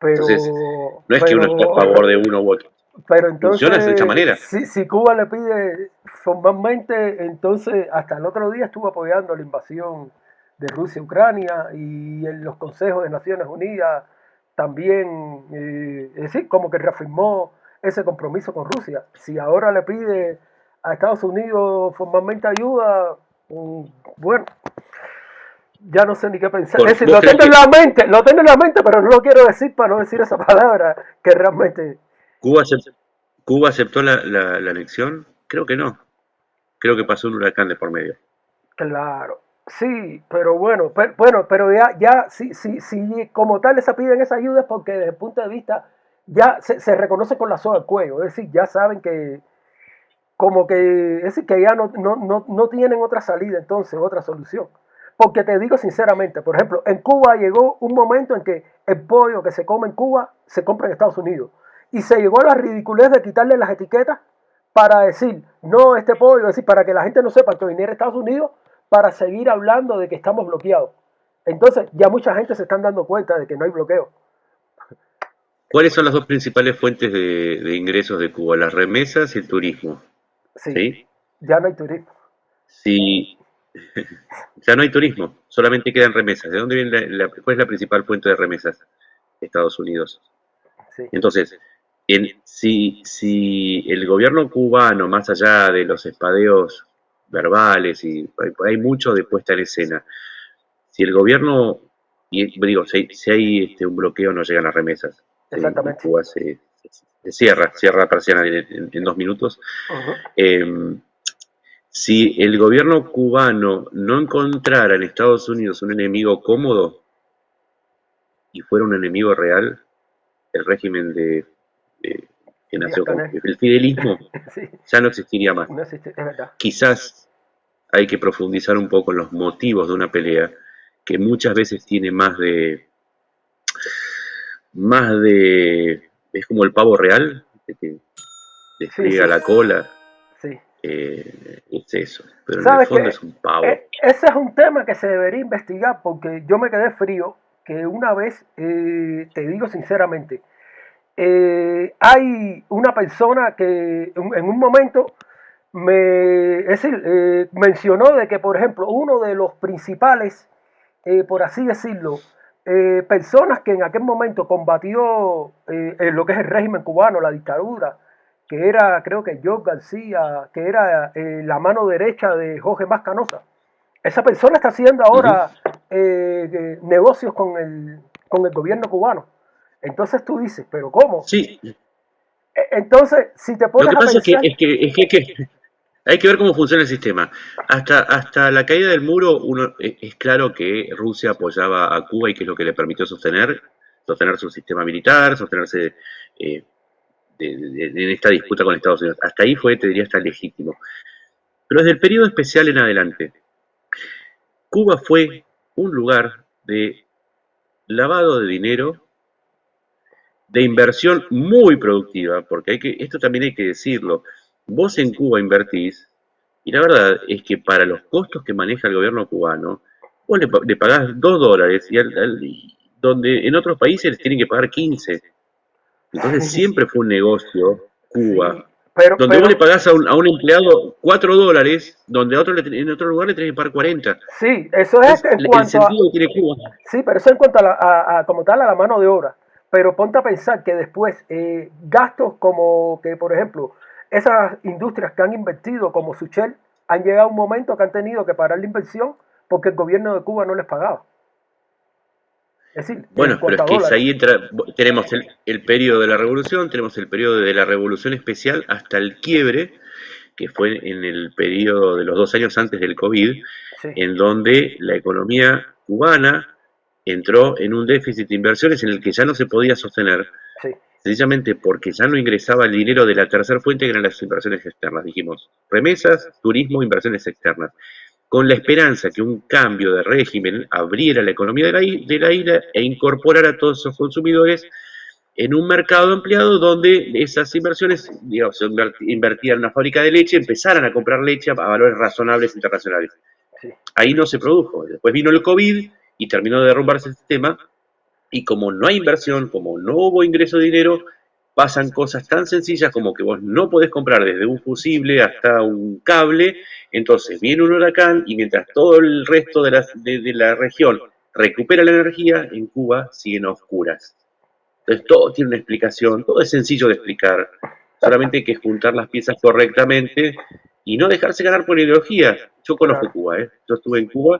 Entonces, no es que uno esté a favor de uno u otro. Pero entonces, funciona de esta manera. Si Cuba le pide formalmente, entonces hasta el otro día estuvo apoyando la invasión de Rusia a Ucrania y en los consejos de Naciones Unidas también, es decir, como que reafirmó ese compromiso con Rusia. Si ahora le pide a Estados Unidos formalmente ayuda, bueno, ya no sé ni qué pensar. Es decir, lo tengo en la mente, pero no lo quiero decir para no decir esa palabra que realmente... ¿Cuba aceptó la anexión? Creo que no. Creo que pasó un huracán de por medio. Claro, sí, pero bueno, pero ya si como tal les piden esa ayuda es porque desde el punto de vista ya se reconoce con la soga al cuello, es decir, ya saben que como que, es decir, que ya no tienen otra salida entonces, otra solución. Porque te digo sinceramente, por ejemplo, en Cuba llegó un momento en que el pollo que se come en Cuba se compra en Estados Unidos. Y se llegó a la ridiculez de quitarle las etiquetas para decir, no, este pollo, es decir, para que la gente no sepa que viniera a Estados Unidos, para seguir hablando de que estamos bloqueados. Entonces, ya mucha gente se están dando cuenta de que no hay bloqueo. ¿Cuáles son las dos principales fuentes de ingresos de Cuba? Las remesas y el turismo. Sí, ya no hay turismo. Sí, ya no hay turismo, solamente quedan remesas. ¿De dónde viene cuál es la principal fuente de remesas? Estados Unidos. Sí. Entonces, si el gobierno cubano, más allá de los espadeos verbales, y hay mucho de puesta en escena, si el gobierno, y digo, si hay un bloqueo, no llegan las remesas. Exactamente. Cuba se cierra la persiana en 2 minutos. Si el gobierno cubano no encontrara en Estados Unidos un enemigo cómodo, y fuera un enemigo real, el régimen que nació con Díaz-Canel. el fidelismo, Sí, ya no existiría más. no existe, es verdad. Quizás hay que profundizar un poco en los motivos de una pelea que muchas veces tiene es como el pavo real, que Sí, despliega sí, la cola, sí. es eso, pero en el ¿Sabes fondo qué? es un pavo. Ese es un tema que se debería investigar porque yo me quedé frío que una vez, te digo sinceramente, hay una persona que en un momento es decir, mencionó de que, por ejemplo, uno de los principales, por así decirlo, personas que en aquel momento combatió en lo que es el régimen cubano, la dictadura, que era, creo que George García, que era la mano derecha de Jorge Mas Canosa. Esa persona está haciendo Ujú. ahora negocios con el gobierno cubano. Entonces tú dices, ¿pero cómo? Sí, Entonces, si te lo pones que a pasa es pensar, que hay que ver cómo funciona el sistema. Hasta la caída del muro, es claro que Rusia apoyaba a Cuba y que es lo que le permitió sostener su sistema militar, sostenerse eh, en esta disputa con Estados Unidos. Hasta ahí fue, te diría, hasta legítimo. Pero desde el periodo especial en adelante, Cuba fue un lugar de lavado de dinero, de inversión muy productiva, porque esto también hay que decirlo. Vos en Cuba invertís, y la verdad es que para los costos que maneja el gobierno cubano, vos le pagás $2, donde en otros países les tienen que pagar 15. Entonces siempre fue un negocio, sí, Cuba, pero, donde vos le pero, pagás a un empleado $4, donde en otro lugar le tenés que pagar 40. sí, eso es Entonces, en el cuanto a, sentido que tiene Cuba. sí, pero eso en cuanto como tal a la mano de obra. Pero ponte a pensar que después gastos como que, por ejemplo, esas industrias que han invertido como Suchel han llegado a un momento que han tenido que parar la inversión porque el gobierno de Cuba no les pagaba. Es decir, en Bueno, pero cuanto es a que dólares. ahí tenemos el periodo de la revolución, tenemos el periodo de la revolución especial hasta el quiebre, que fue en el periodo de los 2 años antes del COVID, Sí, en donde la economía cubana entró en un déficit de inversiones en el que ya no se podía sostener, sí, sencillamente porque ya no ingresaba el dinero de la tercera fuente, que eran las inversiones externas. Dijimos, remesas, turismo, inversiones externas, con la esperanza que un cambio de régimen abriera la economía de la isla e incorporara a todos esos consumidores en un mercado ampliado donde esas inversiones, digamos, se invertían en una fábrica de leche, empezaran a comprar leche a valores razonables internacionales. sí. Ahí no se produjo. Después vino el COVID y terminó de derrumbarse el sistema, y como no hay inversión, como no hubo ingreso de dinero, pasan cosas tan sencillas como que vos no podés comprar desde un fusible hasta un cable. Entonces viene un huracán y mientras todo el resto de la región recupera la energía, en Cuba siguen a oscuras. Entonces todo tiene una explicación, todo es sencillo de explicar, solamente hay que juntar las piezas correctamente y no dejarse ganar por ideología. Yo conozco Claro. Cuba, ¿eh? Yo estuve en Cuba,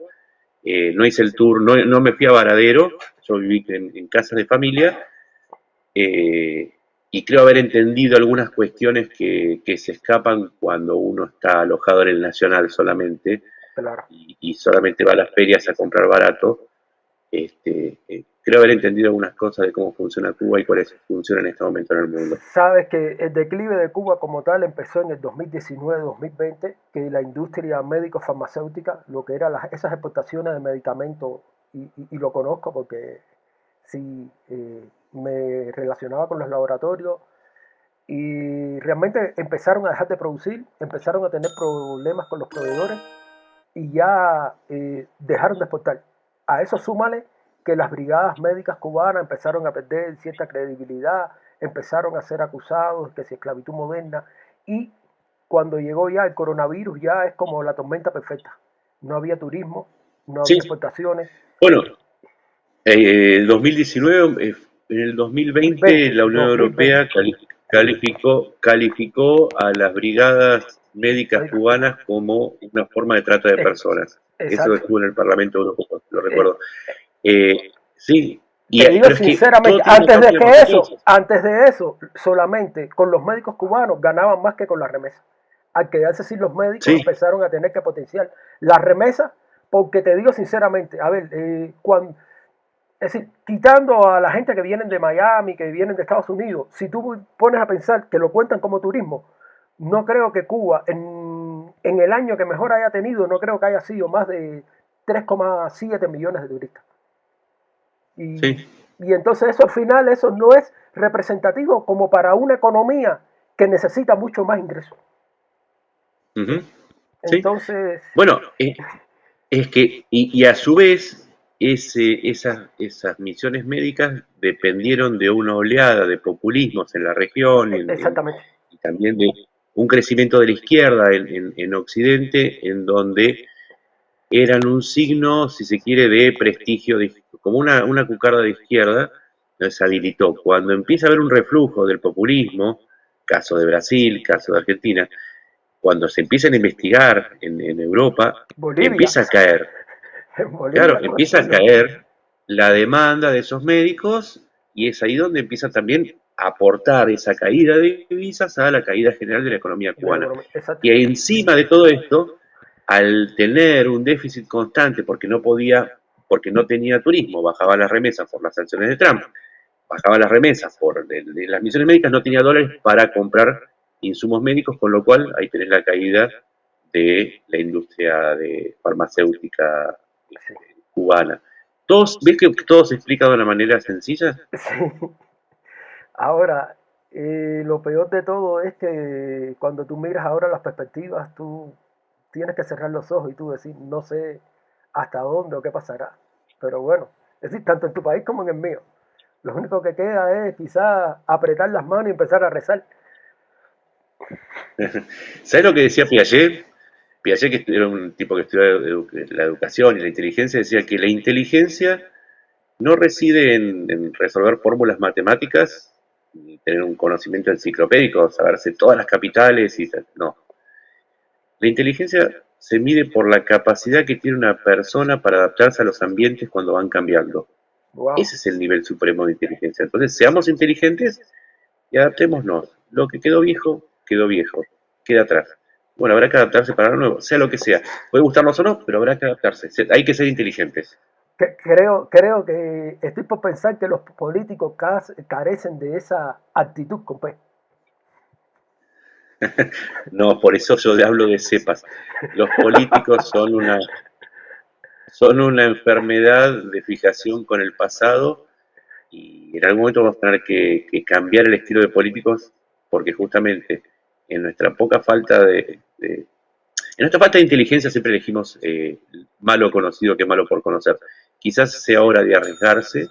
no hice el tour, no me fui a Varadero, yo viví en casas de familia, eh, y creo haber entendido algunas cuestiones que se escapan cuando uno está alojado en el Nacional solamente Claro. y solamente va a las ferias a comprar barato. Creo haber entendido algunas cosas de cómo funciona Cuba y cuáles funcionan en este momento en el mundo. Sabes que el declive de Cuba como tal empezó en el 2019-2020, que la industria médico-farmacéutica, lo que eran esas exportaciones de medicamentos, y lo conozco porque sí me relacionaba con los laboratorios, y realmente empezaron a dejar de producir, empezaron a tener problemas con los proveedores y ya dejaron de exportar. A eso súmale que las brigadas médicas cubanas empezaron a perder cierta credibilidad, empezaron a ser acusados que si esclavitud moderna, y cuando llegó ya el coronavirus ya es como la tormenta perfecta. No había turismo, no había Sí, exportaciones. bueno, el 2019, en el 2020 la Unión 2020, Europea calificó a las brigadas médicas médicas cubanas. cubanas como una forma de trata de Eh, personas. Eso exacto. estuvo en el Parlamento Europeo, lo Eh, recuerdo. Sí, Te digo pero es que sinceramente, todo tiene una causa y una consecuencia. antes de eso, solamente con los médicos cubanos ganaban más que con las remesas. Al quedarse sin los médicos, Sí, empezaron a tener que potenciar las remesas, porque te digo sinceramente, a ver, Es decir, quitando a la gente que vienen de Miami, que vienen de Estados Unidos, si tú pones a pensar que lo cuentan como turismo, no creo que Cuba, en el año que mejor haya tenido, no creo que haya sido más de 3,7 millones de turistas. Y, Sí. y entonces eso al final, eso no es representativo como para una economía que necesita mucho más ingresos. Ujú. Sí. Entonces, Bueno, es que, y a su vez, esas misiones médicas dependieron de una oleada de populismos en la región exactamente. y también de un crecimiento de la izquierda en Occidente, en donde eran un signo, si se quiere, de prestigio, como una cucarda de izquierda, se habilitó. Cuando empieza a haber un reflujo del populismo, caso de Brasil, caso de Argentina, cuando se empiezan a investigar en Europa, Bolivia, empieza a caer, en Bolivia claro, con empieza a Trujillo. caer la demanda de esos médicos y es ahí donde empieza también a aportar esa caída de divisas a la caída general de la economía De la cubana. economía. Exacto. Y encima de todo esto, al tener un déficit constante porque no tenía turismo, bajaba las remesas por las sanciones de Trump, bajaba las remesas por de las misiones médicas, no tenía dólares para comprar insumos médicos, con lo cual ahí tenés la caída de la industria de farmacéutica Sí. cubana. Todos, ¿ves que todo se explica de una manera sencilla? Sí. Ahora, lo peor de todo es que cuando tú miras ahora las perspectivas, tú tienes que cerrar los ojos y tú decir, no sé hasta dónde o qué pasará. Pero bueno, es decir, tanto en tu país como en el mío. Lo único que queda es quizás apretar las manos y empezar a rezar. ¿Sabes lo que decía Piaget? Piaget, que era un tipo que estudiaba la educación y la inteligencia, decía que la inteligencia no reside en resolver fórmulas matemáticas ni tener un conocimiento enciclopédico, saberse todas las capitales y tal. No. La inteligencia se mide por la capacidad que tiene una persona para adaptarse a los ambientes cuando van cambiando. Wow, Ese es el nivel supremo de inteligencia. Entonces, seamos inteligentes y adaptémonos. Lo que quedó viejo, queda atrás. Bueno, habrá que adaptarse para lo nuevo, sea lo que sea. Puede gustarnos o no, pero habrá que adaptarse. Hay que ser inteligentes. creo que estoy por pensar que los políticos carecen de esa actitud, compadre. No, por eso yo hablo de cepas. Los políticos son una enfermedad de fijación con el pasado y en algún momento vamos a tener que cambiar el estilo de políticos porque justamente en nuestra poca falta en nuestra falta de inteligencia siempre elegimos malo conocido que malo por conocer. Quizás sea hora de arriesgarse y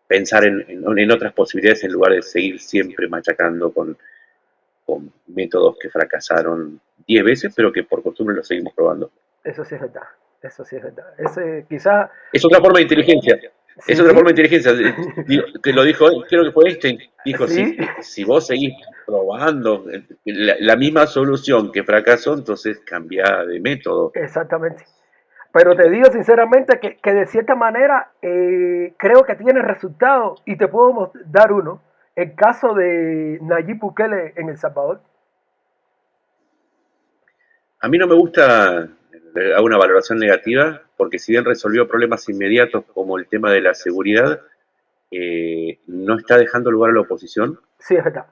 pensar en otras posibilidades en lugar de seguir siempre machacando con métodos que fracasaron 10 veces, pero que por costumbre los seguimos probando. Eso sí es verdad. Eso sí es verdad. Ese, quizás, Es otra forma de inteligencia. Es sí, otra sí, forma de inteligencia. Que lo dijo, creo que fue Einstein. Dijo, sí, si vos seguís probando la misma solución que fracasó, entonces cambia de método. exactamente. Pero te digo sinceramente que de cierta manera creo que tiene resultado y te puedo dar uno. El caso de Nayib Bukele en El Salvador. A mí no me gusta, hago una valoración negativa, porque si bien resolvió problemas inmediatos como el tema de la seguridad, no está dejando lugar a la oposición, Sí, es verdad.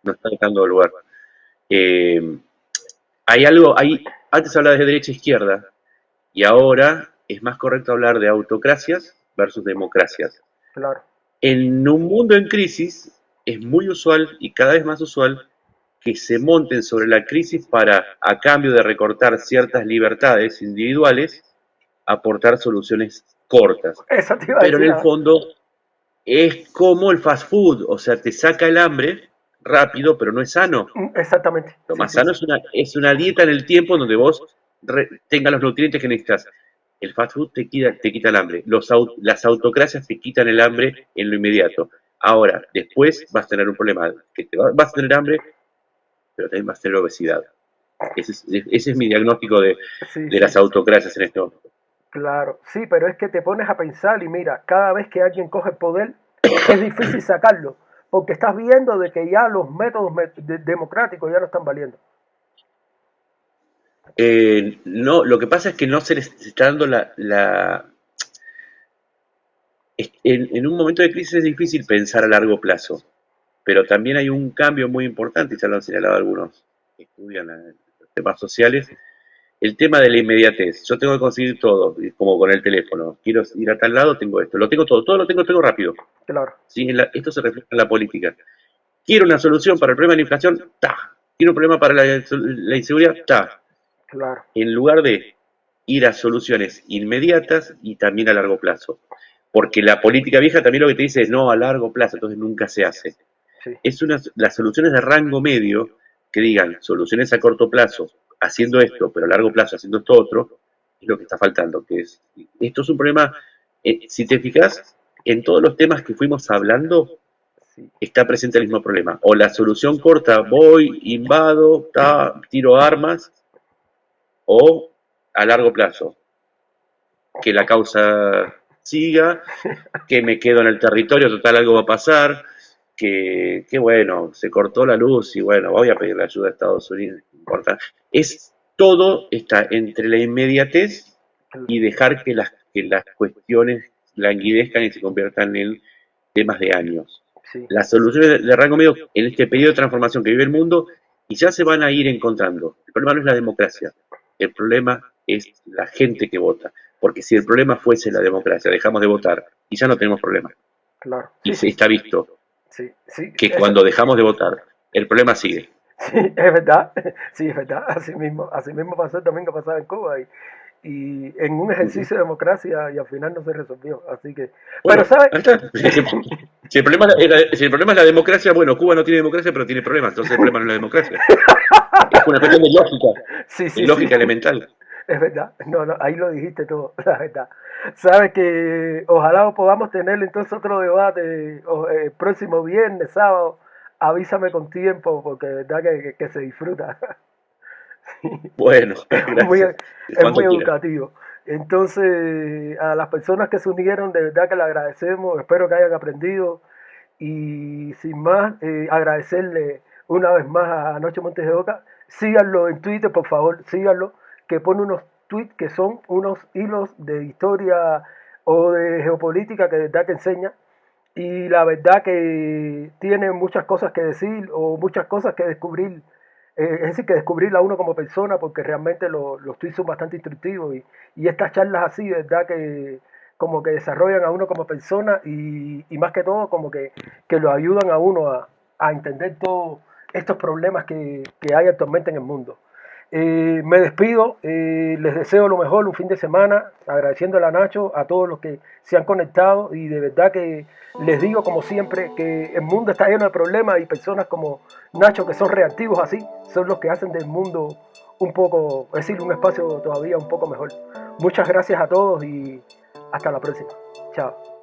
no está dejando lugar. Eh, antes hablaba de derecha e izquierda, y ahora es más correcto hablar de autocracias versus democracias. Claro. En un mundo en crisis es muy usual y cada vez más usual que se monten sobre la crisis para, a cambio de recortar ciertas libertades individuales, aportar soluciones cortas. Eso te iba a Pero en decir el ahora. fondo es como el fast food, o sea, te saca el hambre rápido, pero no es sano. Exactamente. Lo Sí, más sí. sano es una dieta en el tiempo donde vos tengas los nutrientes que necesitas. El fast food te quita el hambre. Las autocracias te quitan el hambre en lo inmediato. Ahora, después vas a tener un problema, que vas a tener hambre, pero también vas a tener obesidad. Ese es mi diagnóstico Sí, de sí. las autocracias en este momento. Claro. Sí, pero es que te pones a pensar y mira, cada vez que alguien coge el poder es difícil sacarlo. Porque estás viendo de que ya los métodos democráticos ya no están valiendo. No, lo que pasa es que no se les está dando En un momento de crisis es difícil pensar a largo plazo, pero también hay un cambio muy importante, y ya lo han señalado algunos que estudian los temas sociales, el tema de la inmediatez. Yo tengo que conseguir todo, como con el teléfono. Quiero ir a tal lado, tengo esto. Lo tengo todo lo tengo rápido. Claro, ¿Sí? Esto se refleja en la política. Quiero una solución para el problema de la inflación, ¡ta! Quiero un problema para la inseguridad, ¡ta! claro, En lugar de ir a soluciones inmediatas y también a largo plazo. Porque la política vieja también lo que te dice es no a largo plazo, entonces nunca se hace. sí, Las soluciones de rango medio que digan soluciones a corto plazo haciendo esto, pero a largo plazo haciendo esto otro, es lo que está faltando. Esto es un problema, si te fijas, en todos los temas que fuimos hablando, sí, está presente el mismo problema. O la solución corta, voy, invado, tiro armas, o a largo plazo, que la causa siga, que me quedo en el territorio, total algo va a pasar, que bueno, se cortó la luz y bueno, voy a pedir la ayuda a Estados Unidos, no importa. Todo está entre la inmediatez y dejar que las cuestiones languidezcan y se conviertan en temas de años. sí, Las soluciones de rango medio en este periodo de transformación que vive el mundo y ya se van a ir encontrando. El problema no es la democracia, el problema es la gente que vota. Porque si el problema fuese la democracia, dejamos de votar y ya no tenemos problema. claro, Y sí, se sí, está visto sí, sí, que cuando dejamos de votar, el problema sigue. sí, es verdad, sí, es verdad, así mismo pasó también que pasaba en Cuba y en un Uh-huh. ejercicio de democracia y al final no se resolvió, así que, pero Bueno, ¿sabes? ahí está. Si el problema es la democracia, bueno, Cuba no tiene democracia, pero tiene problemas, entonces el problema no es la democracia. Es una cuestión Sí, de sí, sí, lógica elemental. es verdad, no, no, ahí lo dijiste todo, la verdad. Sabes que ojalá podamos tener entonces otro debate el próximo viernes, sábado, avísame con tiempo porque de verdad que se disfruta. Bueno, Muy, gracias. es muy Cuando quiera. educativo. Entonces, a las personas que se unieron, de verdad que le agradecemos, espero que hayan aprendido y sin más, agradecerle una vez más a Noche Montes de Oca. Síganlo en Twitter, por favor, síganlo, que pone unos tweets que son unos hilos de historia o de geopolítica que de verdad que enseña. Y la verdad que tiene muchas cosas que decir o muchas cosas que descubrir. Es decir, que descubrirla a uno como persona, porque realmente los tweets son bastante instructivos y estas charlas así, de verdad que como que desarrollan a uno como persona y más que todo como que lo ayudan a uno a entender todos estos problemas que hay actualmente en el mundo. Me despido, les deseo lo mejor, un fin de semana, agradeciéndole a Nacho, a todos los que se han conectado y de verdad que les digo como siempre que el mundo está lleno de problemas y personas como Nacho que son reactivos así, son los que hacen del mundo un poco, es decir, un espacio todavía un poco mejor. Muchas gracias a todos y hasta la próxima. Chao.